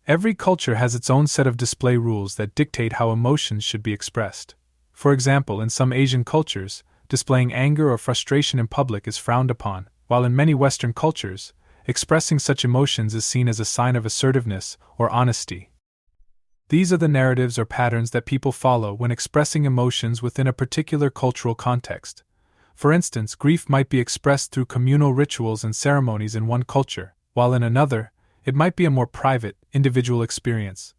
Every culture has its own set of display rules that dictate how emotions should be expressed. For example, in some Asian cultures, displaying anger or frustration in public is frowned upon, while in many Western cultures, expressing such emotions is seen as a sign of assertiveness or honesty. These are the narratives or patterns that people follow when expressing emotions within a particular cultural context. For instance, grief might be expressed through communal rituals and ceremonies in one culture, while in another, it might be a more private, individual experience.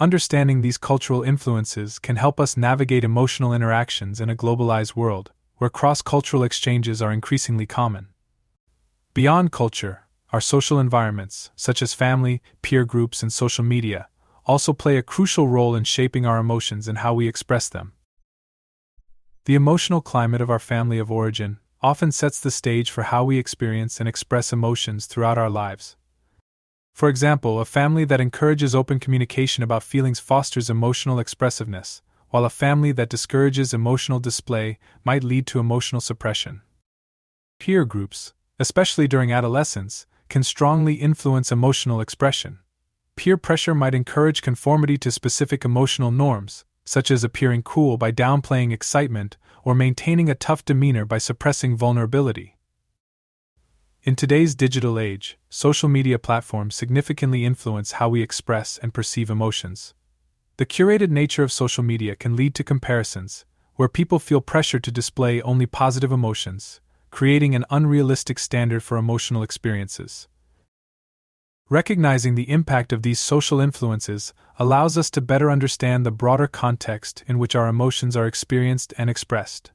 Understanding these cultural influences can help us navigate emotional interactions in a globalized world, where cross-cultural exchanges are increasingly common. Beyond culture, our social environments, such as family, peer groups, and social media, also play a crucial role in shaping our emotions and how we express them. The emotional climate of our family of origin often sets the stage for how we experience and express emotions throughout our lives. For example, a family that encourages open communication about feelings fosters emotional expressiveness, while a family that discourages emotional display might lead to emotional suppression. Peer groups, especially during adolescence, can strongly influence emotional expression. Peer pressure might encourage conformity to specific emotional norms, such as appearing cool by downplaying excitement or maintaining a tough demeanor by suppressing vulnerability. In today's digital age, social media platforms significantly influence how we express and perceive emotions. The curated nature of social media can lead to comparisons, where people feel pressure to display only positive emotions, creating an unrealistic standard for emotional experiences. Recognizing the impact of these social influences allows us to better understand the broader context in which our emotions are experienced and expressed.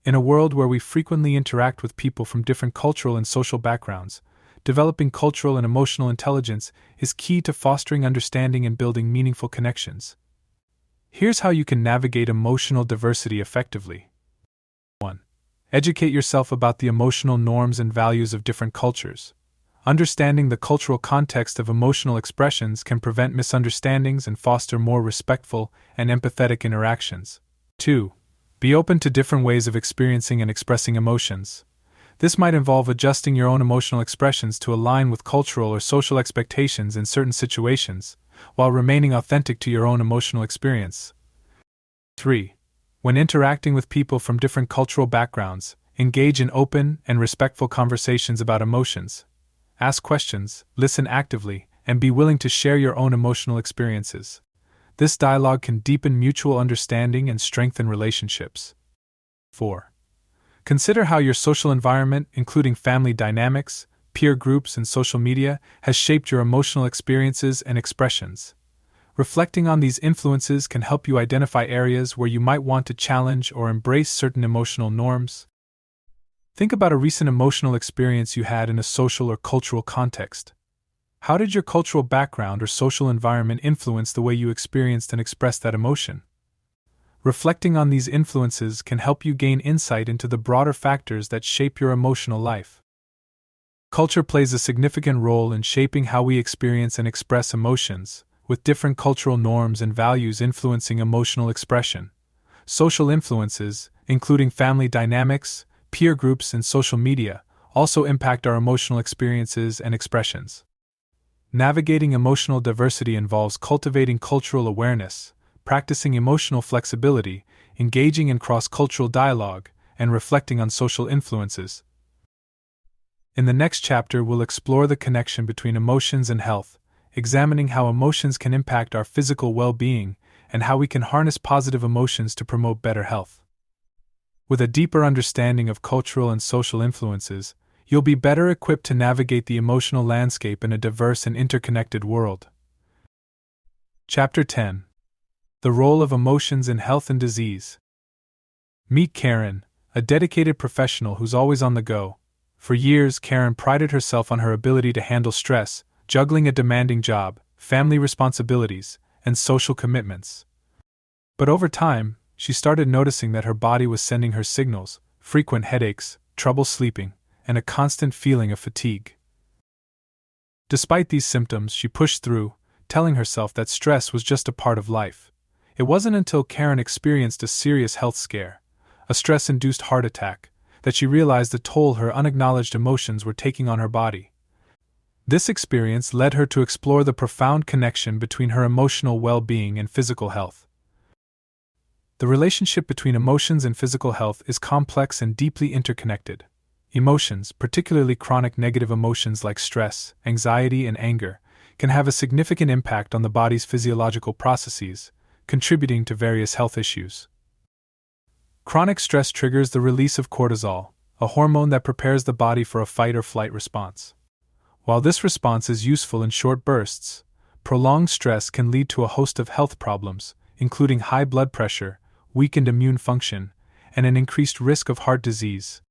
In a world where we frequently interact with people from different cultural and social backgrounds, developing cultural and emotional intelligence is key to fostering understanding and building meaningful connections. Here's how you can navigate emotional diversity effectively. 1. Educate yourself about the emotional norms and values of different cultures. Understanding the cultural context of emotional expressions can prevent misunderstandings and foster more respectful and empathetic interactions. 2. Be open to different ways of experiencing and expressing emotions. This might involve adjusting your own emotional expressions to align with cultural or social expectations in certain situations, while remaining authentic to your own emotional experience. 3. When interacting with people from different cultural backgrounds, engage in open and respectful conversations about emotions. Ask questions, listen actively, and be willing to share your own emotional experiences. This dialogue can deepen mutual understanding and strengthen relationships. 4. Consider how your social environment, including family dynamics, peer groups, and social media, has shaped your emotional experiences and expressions. Reflecting on these influences can help you identify areas where you might want to challenge or embrace certain emotional norms. Think about a recent emotional experience you had in a social or cultural context. How did your cultural background or social environment influence the way you experienced and expressed that emotion? Reflecting on these influences can help you gain insight into the broader factors that shape your emotional life. Culture plays a significant role in shaping how we experience and express emotions, with different cultural norms and values influencing emotional expression. Social influences, including family dynamics, peer groups, and social media, also impact our emotional experiences and expressions. Navigating emotional diversity involves cultivating cultural awareness, practicing emotional flexibility, engaging in cross-cultural dialogue, and reflecting on social influences. In the next chapter, we'll explore the connection between emotions and health, examining how emotions can impact our physical well-being and how we can harness positive emotions to promote better health. With a deeper understanding of cultural and social influences, you'll be better equipped to navigate the emotional landscape in a diverse and interconnected world. Chapter 10. The Role of Emotions in Health and Disease. Meet Karen, a dedicated professional who's always on the go. For years, Karen prided herself on her ability to handle stress, juggling a demanding job, family responsibilities, and social commitments. But over time, she started noticing that her body was sending her signals: frequent headaches, trouble sleeping, and a constant feeling of fatigue. Despite these symptoms, she pushed through, telling herself that stress was just a part of life. It wasn't until Karen experienced a serious health scare, a stress-induced heart attack, that she realized the toll her unacknowledged emotions were taking on her body. This experience led her to explore the profound connection between her emotional well-being and physical health. The relationship between emotions and physical health is complex and deeply interconnected. Emotions, particularly chronic negative emotions like stress, anxiety, and anger, can have a significant impact on the body's physiological processes, contributing to various health issues. Chronic stress triggers the release of cortisol, a hormone that prepares the body for a fight or flight response. While this response is useful in short bursts, prolonged stress can lead to a host of health problems, including high blood pressure, weakened immune function, and an increased risk of heart disease.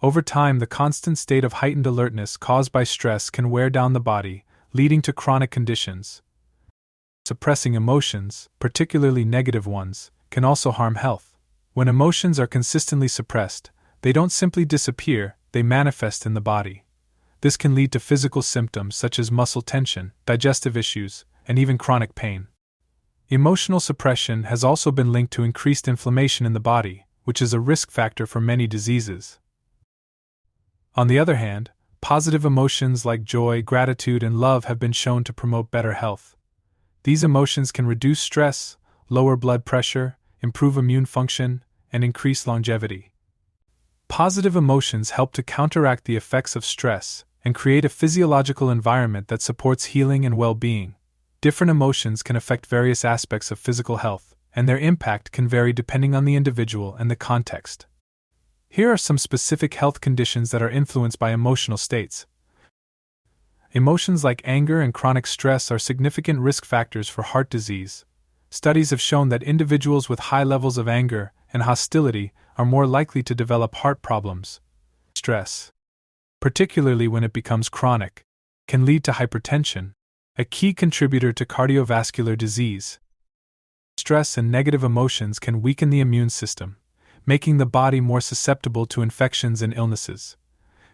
Over time, the constant state of heightened alertness caused by stress can wear down the body, leading to chronic conditions. Suppressing emotions, particularly negative ones, can also harm health. When emotions are consistently suppressed, they don't simply disappear, they manifest in the body. This can lead to physical symptoms such as muscle tension, digestive issues, and even chronic pain. Emotional suppression has also been linked to increased inflammation in the body, which is a risk factor for many diseases. On the other hand, positive emotions like joy, gratitude, and love have been shown to promote better health. These emotions can reduce stress, lower blood pressure, improve immune function, and increase longevity. Positive emotions help to counteract the effects of stress and create a physiological environment that supports healing and well-being. Different emotions can affect various aspects of physical health, and their impact can vary depending on the individual and the context. Here are some specific health conditions that are influenced by emotional states. Emotions like anger and chronic stress are significant risk factors for heart disease. Studies have shown that individuals with high levels of anger and hostility are more likely to develop heart problems. Stress, particularly when it becomes chronic, can lead to hypertension, a key contributor to cardiovascular disease. Stress and negative emotions can weaken the immune system, making the body more susceptible to infections and illnesses.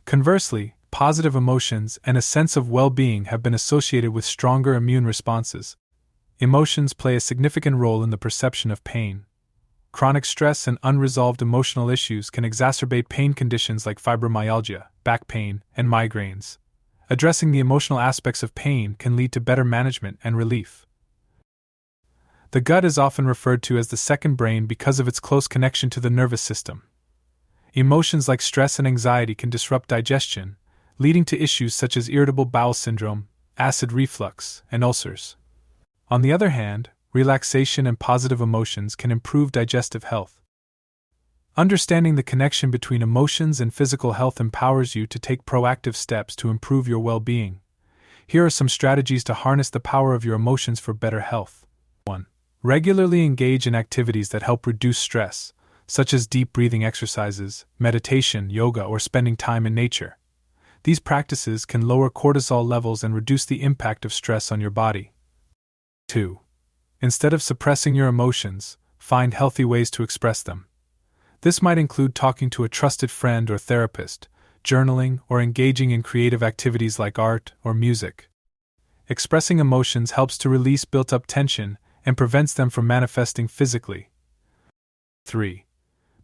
Conversely, positive emotions and a sense of well-being have been associated with stronger immune responses. Emotions play a significant role in the perception of pain. Chronic stress and unresolved emotional issues can exacerbate pain conditions like fibromyalgia, back pain, and migraines. Addressing the emotional aspects of pain can lead to better management and relief. The gut is often referred to as the second brain because of its close connection to the nervous system. Emotions like stress and anxiety can disrupt digestion, leading to issues such as irritable bowel syndrome, acid reflux, and ulcers. On the other hand, relaxation and positive emotions can improve digestive health. Understanding the connection between emotions and physical health empowers you to take proactive steps to improve your well-being. Here are some strategies to harness the power of your emotions for better health. 1. Regularly engage in activities that help reduce stress, such as deep breathing exercises, meditation, yoga, or spending time in nature. These practices can lower cortisol levels and reduce the impact of stress on your body. 2. Instead of suppressing your emotions, find healthy ways to express them. This might include talking to a trusted friend or therapist, journaling, or engaging in creative activities like art or music. Expressing emotions helps to release built-up tension and prevents them from manifesting physically. 3.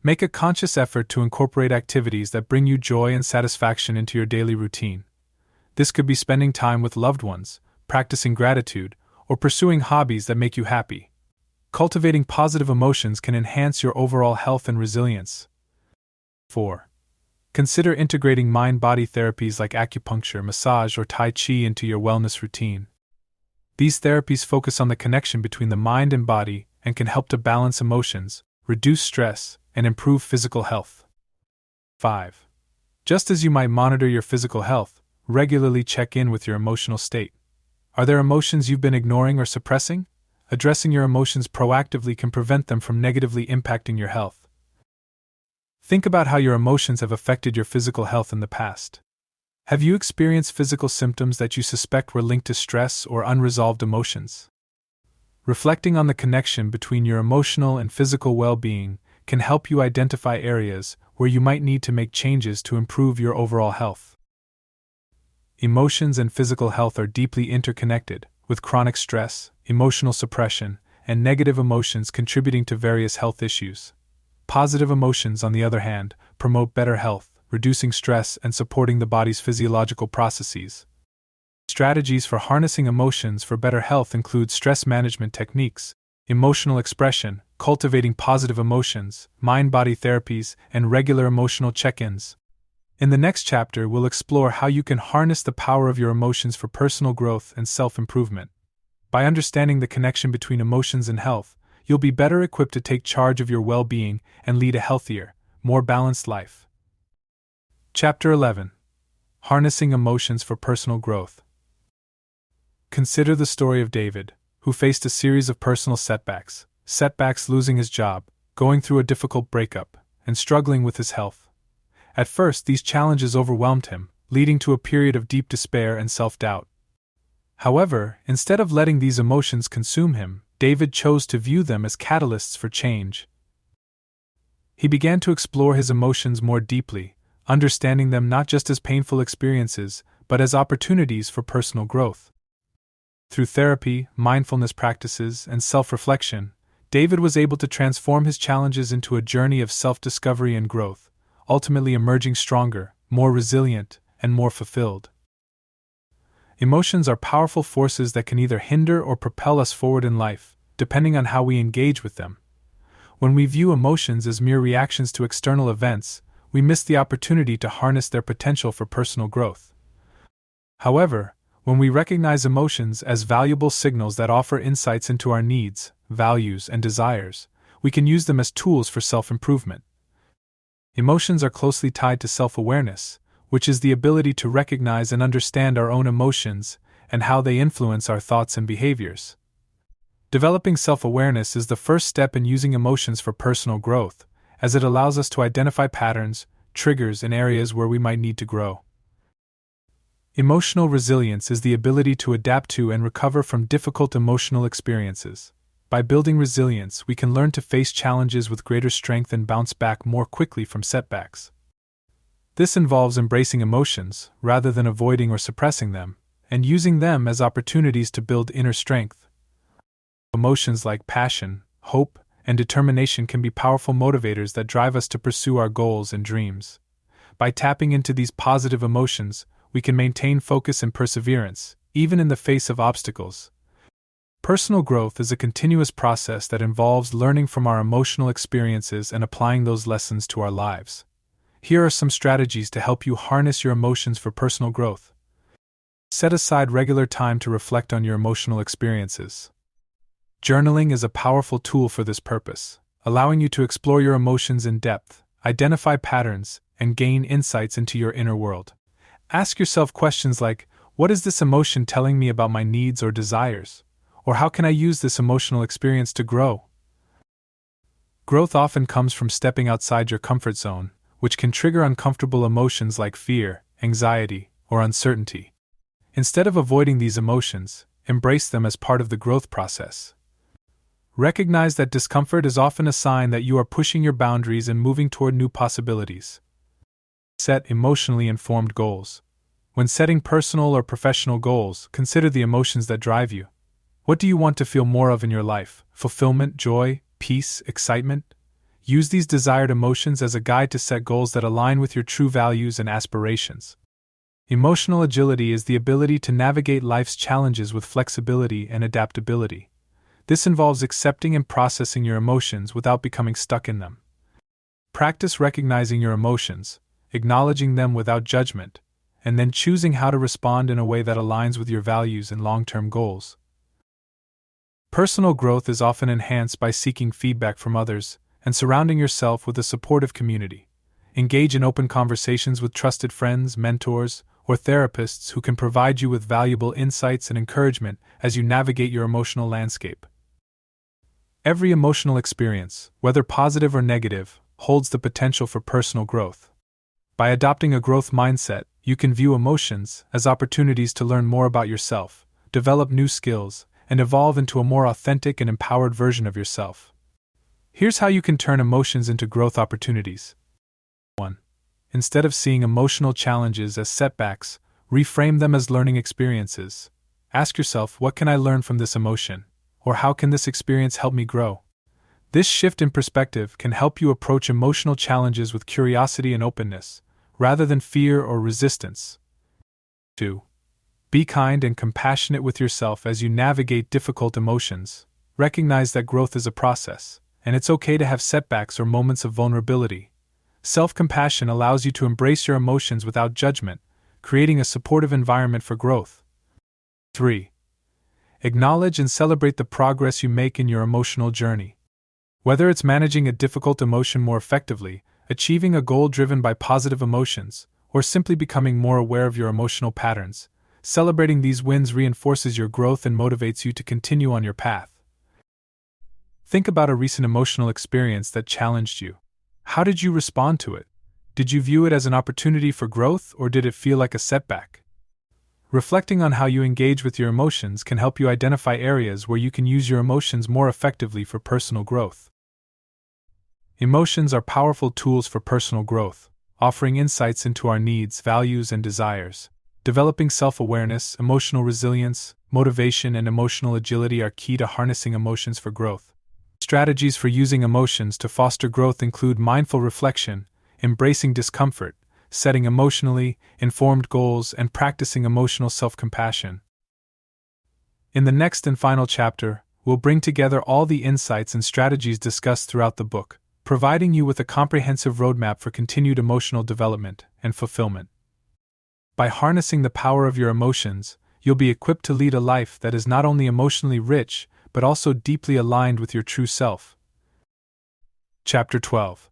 Make a conscious effort to incorporate activities that bring you joy and satisfaction into your daily routine. This could be spending time with loved ones, practicing gratitude, or pursuing hobbies that make you happy. Cultivating positive emotions can enhance your overall health and resilience. 4. Consider integrating mind-body therapies like acupuncture, massage, or Tai Chi into your wellness routine. These therapies focus on the connection between the mind and body and can help to balance emotions, reduce stress, and improve physical health. 5. Just as you might monitor your physical health, regularly check in with your emotional state. Are there emotions you've been ignoring or suppressing? Addressing your emotions proactively can prevent them from negatively impacting your health. Think about how your emotions have affected your physical health in the past. Have you experienced physical symptoms that you suspect were linked to stress or unresolved emotions? Reflecting on the connection between your emotional and physical well-being can help you identify areas where you might need to make changes to improve your overall health. Emotions and physical health are deeply interconnected, with chronic stress, emotional suppression, and negative emotions contributing to various health issues. Positive emotions, on the other hand, promote better health, reducing stress and supporting the body's physiological processes. Strategies for harnessing emotions for better health include stress management techniques, emotional expression, cultivating positive emotions, mind-body therapies, and regular emotional check-ins. In the next chapter, we'll explore how you can harness the power of your emotions for personal growth and self-improvement. By understanding the connection between emotions and health, you'll be better equipped to take charge of your well-being and lead a healthier, more balanced life. Chapter 11. Harnessing Emotions for Personal Growth. Consider the story of David, who faced a series of personal setbacks losing his job, going through a difficult breakup, and struggling with his health. At first, these challenges overwhelmed him, leading to a period of deep despair and self-doubt. However, instead of letting these emotions consume him, David chose to view them as catalysts for change. He began to explore his emotions more deeply, understanding them not just as painful experiences, but as opportunities for personal growth. Through therapy, mindfulness practices, and self-reflection, David was able to transform his challenges into a journey of self-discovery and growth, ultimately emerging stronger, more resilient, and more fulfilled. Emotions are powerful forces that can either hinder or propel us forward in life, depending on how we engage with them. When we view emotions as mere reactions to external events, we miss the opportunity to harness their potential for personal growth. However, when we recognize emotions as valuable signals that offer insights into our needs, values, and desires, we can use them as tools for self-improvement. Emotions are closely tied to self-awareness, which is the ability to recognize and understand our own emotions and how they influence our thoughts and behaviors. Developing self-awareness is the first step in using emotions for personal growth, as it allows us to identify patterns, triggers, and areas where we might need to grow. Emotional resilience is the ability to adapt to and recover from difficult emotional experiences. By building resilience, we can learn to face challenges with greater strength and bounce back more quickly from setbacks. This involves embracing emotions, rather than avoiding or suppressing them, and using them as opportunities to build inner strength. Emotions like passion, hope, and determination can be powerful motivators that drive us to pursue our goals and dreams. By tapping into these positive emotions, we can maintain focus and perseverance, even in the face of obstacles. Personal growth is a continuous process that involves learning from our emotional experiences and applying those lessons to our lives. Here are some strategies to help you harness your emotions for personal growth. Set aside regular time to reflect on your emotional experiences. Journaling is a powerful tool for this purpose, allowing you to explore your emotions in depth, identify patterns, and gain insights into your inner world. Ask yourself questions like, what is this emotion telling me about my needs or desires? Or how can I use this emotional experience to grow? Growth often comes from stepping outside your comfort zone, which can trigger uncomfortable emotions like fear, anxiety, or uncertainty. Instead of avoiding these emotions, embrace them as part of the growth process. Recognize that discomfort is often a sign that you are pushing your boundaries and moving toward new possibilities. Set emotionally informed goals. When setting personal or professional goals, consider the emotions that drive you. What do you want to feel more of in your life? Fulfillment, joy, peace, excitement? Use these desired emotions as a guide to set goals that align with your true values and aspirations. Emotional agility is the ability to navigate life's challenges with flexibility and adaptability. This involves accepting and processing your emotions without becoming stuck in them. Practice recognizing your emotions, acknowledging them without judgment, and then choosing how to respond in a way that aligns with your values and long-term goals. Personal growth is often enhanced by seeking feedback from others and surrounding yourself with a supportive community. Engage in open conversations with trusted friends, mentors, or therapists who can provide you with valuable insights and encouragement as you navigate your emotional landscape. Every emotional experience, whether positive or negative, holds the potential for personal growth. By adopting a growth mindset, you can view emotions as opportunities to learn more about yourself, develop new skills, and evolve into a more authentic and empowered version of yourself. Here's how you can turn emotions into growth opportunities. 1. Instead of seeing emotional challenges as setbacks, reframe them as learning experiences. Ask yourself, what can I learn from this emotion? Or how can this experience help me grow? This shift in perspective can help you approach emotional challenges with curiosity and openness, rather than fear or resistance. 2. Be kind and compassionate with yourself as you navigate difficult emotions. Recognize that growth is a process, and it's okay to have setbacks or moments of vulnerability. Self-compassion allows you to embrace your emotions without judgment, creating a supportive environment for growth. 3. Acknowledge and celebrate the progress you make in your emotional journey. Whether it's managing a difficult emotion more effectively, achieving a goal driven by positive emotions, or simply becoming more aware of your emotional patterns, celebrating these wins reinforces your growth and motivates you to continue on your path. Think about a recent emotional experience that challenged you. How did you respond to it? Did you view it as an opportunity for growth, or did it feel like a setback? Reflecting on how you engage with your emotions can help you identify areas where you can use your emotions more effectively for personal growth. Emotions are powerful tools for personal growth, offering insights into our needs, values, and desires. Developing self-awareness, emotional resilience, motivation, and emotional agility are key to harnessing emotions for growth. Strategies for using emotions to foster growth include mindful reflection, embracing discomfort, setting emotionally informed goals, and practicing emotional self-compassion. In the next and final chapter, we'll bring together all the insights and strategies discussed throughout the book, providing you with a comprehensive roadmap for continued emotional development and fulfillment. By harnessing the power of your emotions, you'll be equipped to lead a life that is not only emotionally rich, but also deeply aligned with your true self. Chapter 12.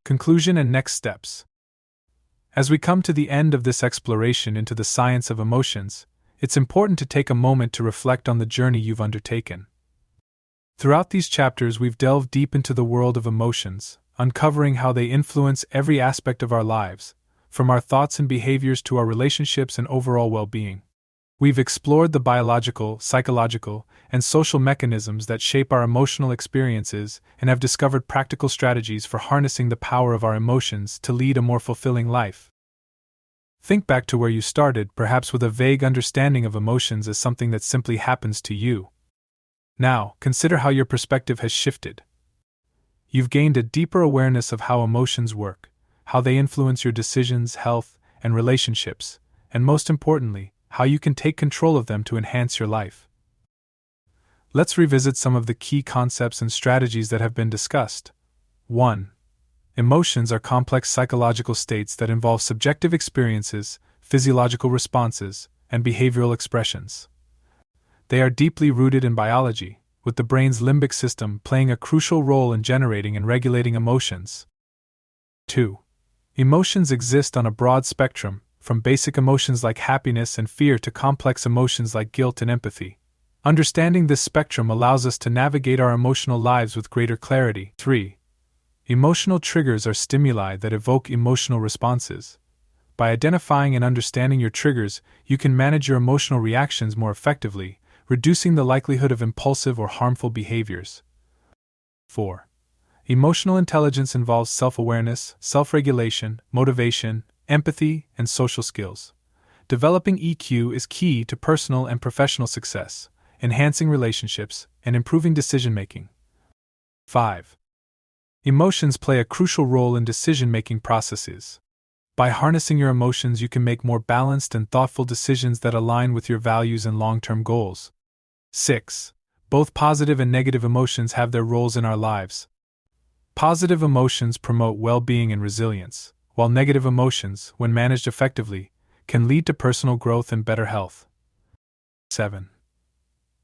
Conclusion and Next Steps. As we come to the end of this exploration into the science of emotions, it's important to take a moment to reflect on the journey you've undertaken. Throughout these chapters, we've delved deep into the world of emotions, uncovering how they influence every aspect of our lives, from our thoughts and behaviors to our relationships and overall well-being. We've explored the biological, psychological, and social mechanisms that shape our emotional experiences and have discovered practical strategies for harnessing the power of our emotions to lead a more fulfilling life. Think back to where you started, perhaps with a vague understanding of emotions as something that simply happens to you. Now, consider how your perspective has shifted. You've gained a deeper awareness of how emotions work, how they influence your decisions, health, and relationships, and most importantly, how you can take control of them to enhance your life. Let's revisit some of the key concepts and strategies that have been discussed. 1. Emotions are complex psychological states that involve subjective experiences, physiological responses, and behavioral expressions. They are deeply rooted in biology, with the brain's limbic system playing a crucial role in generating and regulating emotions. 2. Emotions exist on a broad spectrum, from basic emotions like happiness and fear to complex emotions like guilt and empathy. Understanding this spectrum allows us to navigate our emotional lives with greater clarity. 3. Emotional triggers are stimuli that evoke emotional responses. By identifying and understanding your triggers, you can manage your emotional reactions more effectively, reducing the likelihood of impulsive or harmful behaviors. 4. Emotional intelligence involves self-awareness, self-regulation, motivation, empathy, and social skills. Developing EQ is key to personal and professional success, enhancing relationships, and improving decision-making. 5. Emotions play a crucial role in decision-making processes. By harnessing your emotions, you can make more balanced and thoughtful decisions that align with your values and long-term goals. 6. Both positive and negative emotions have their roles in our lives. Positive emotions promote well-being and resilience, while negative emotions, when managed effectively, can lead to personal growth and better health. 7.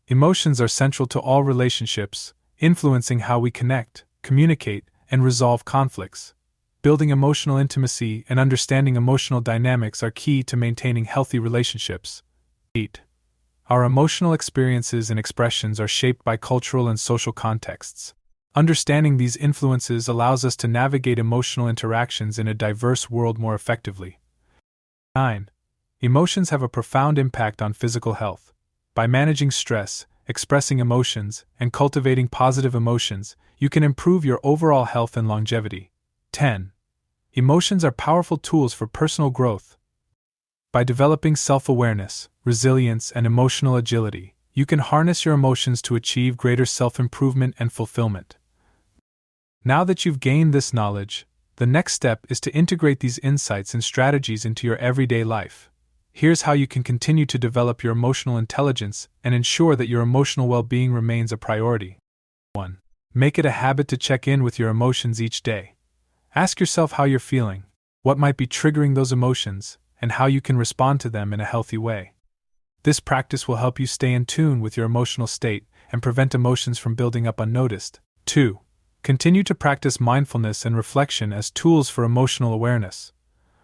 Emotions are central to all relationships, influencing how we connect, communicate, and resolve conflicts. Building emotional intimacy and understanding emotional dynamics are key to maintaining healthy relationships. 8. Our emotional experiences and expressions are shaped by cultural and social contexts. Understanding these influences allows us to navigate emotional interactions in a diverse world more effectively. 9. Emotions have a profound impact on physical health. By managing stress, expressing emotions, and cultivating positive emotions, you can improve your overall health and longevity. 10. Emotions are powerful tools for personal growth. By developing self-awareness, resilience, and emotional agility, you can harness your emotions to achieve greater self-improvement and fulfillment. Now that you've gained this knowledge, the next step is to integrate these insights and strategies into your everyday life. Here's how you can continue to develop your emotional intelligence and ensure that your emotional well-being remains a priority. 1. Make it a habit to check in with your emotions each day. Ask yourself how you're feeling, what might be triggering those emotions, and how you can respond to them in a healthy way. This practice will help you stay in tune with your emotional state and prevent emotions from building up unnoticed. 2. Continue to practice mindfulness and reflection as tools for emotional awareness.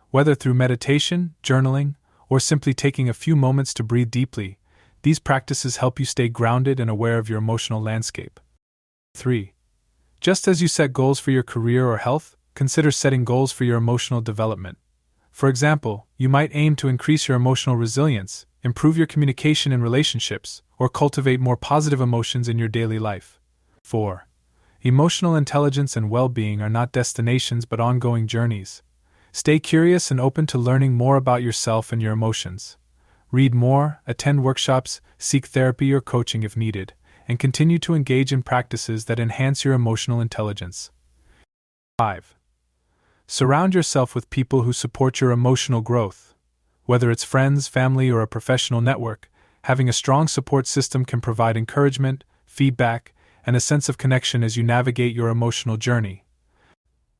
Whether through meditation, journaling, or simply taking a few moments to breathe deeply, these practices help you stay grounded and aware of your emotional landscape. 3. Just as you set goals for your career or health, consider setting goals for your emotional development. For example, you might aim to increase your emotional resilience, improve your communication in relationships, or cultivate more positive emotions in your daily life. 4. Emotional intelligence and well-being are not destinations but ongoing journeys. Stay curious and open to learning more about yourself and your emotions. Read more, attend workshops, seek therapy or coaching if needed, and continue to engage in practices that enhance your emotional intelligence. 5. Surround yourself with people who support your emotional growth. Whether it's friends, family, or a professional network, having a strong support system can provide encouragement, feedback, and a sense of connection as you navigate your emotional journey.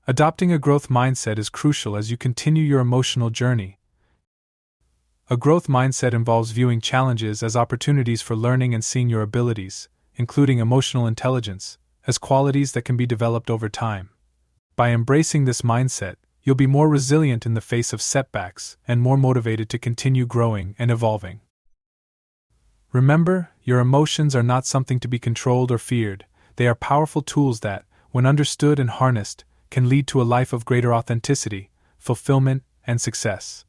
Adopting a growth mindset is crucial as you continue your emotional journey. A growth mindset involves viewing challenges as opportunities for learning and seeing your abilities, including emotional intelligence, as qualities that can be developed over time. By embracing this mindset, you'll be more resilient in the face of setbacks and more motivated to continue growing and evolving. Remember, your emotions are not something to be controlled or feared. They are powerful tools that, when understood and harnessed, can lead to a life of greater authenticity, fulfillment, and success.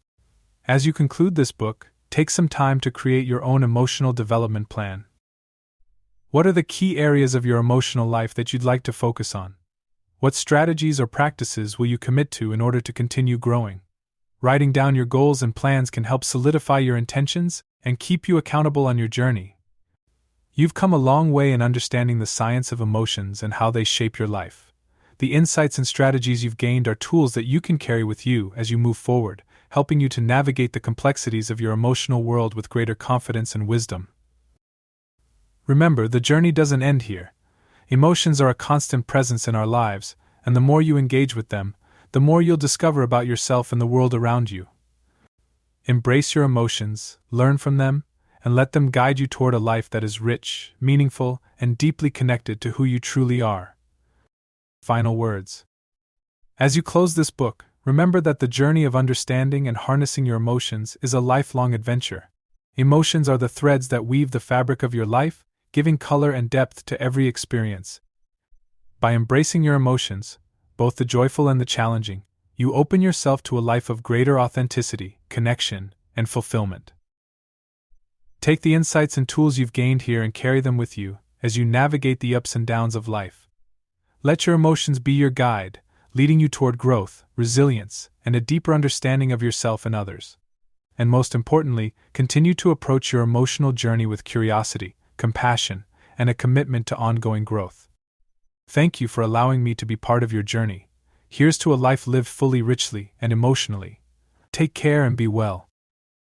As you conclude this book, take some time to create your own emotional development plan. What are the key areas of your emotional life that you'd like to focus on? What strategies or practices will you commit to in order to continue growing? Writing down your goals and plans can help solidify your intentions and keep you accountable on your journey. You've come a long way in understanding the science of emotions and how they shape your life. The insights and strategies you've gained are tools that you can carry with you as you move forward, helping you to navigate the complexities of your emotional world with greater confidence and wisdom. Remember, the journey doesn't end here. Emotions are a constant presence in our lives, and the more you engage with them, the more you'll discover about yourself and the world around you. Embrace your emotions, learn from them, and let them guide you toward a life that is rich, meaningful, and deeply connected to who you truly are. Final words. As you close this book, remember that the journey of understanding and harnessing your emotions is a lifelong adventure. Emotions are the threads that weave the fabric of your life, giving color and depth to every experience. By embracing your emotions, both the joyful and the challenging, you open yourself to a life of greater authenticity, connection, and fulfillment. Take the insights and tools you've gained here and carry them with you as you navigate the ups and downs of life. Let your emotions be your guide, leading you toward growth, resilience, and a deeper understanding of yourself and others. And most importantly, continue to approach your emotional journey with curiosity, compassion, and a commitment to ongoing growth. Thank you for allowing me to be part of your journey. Here's to a life lived fully, richly, and emotionally. Take care and be well.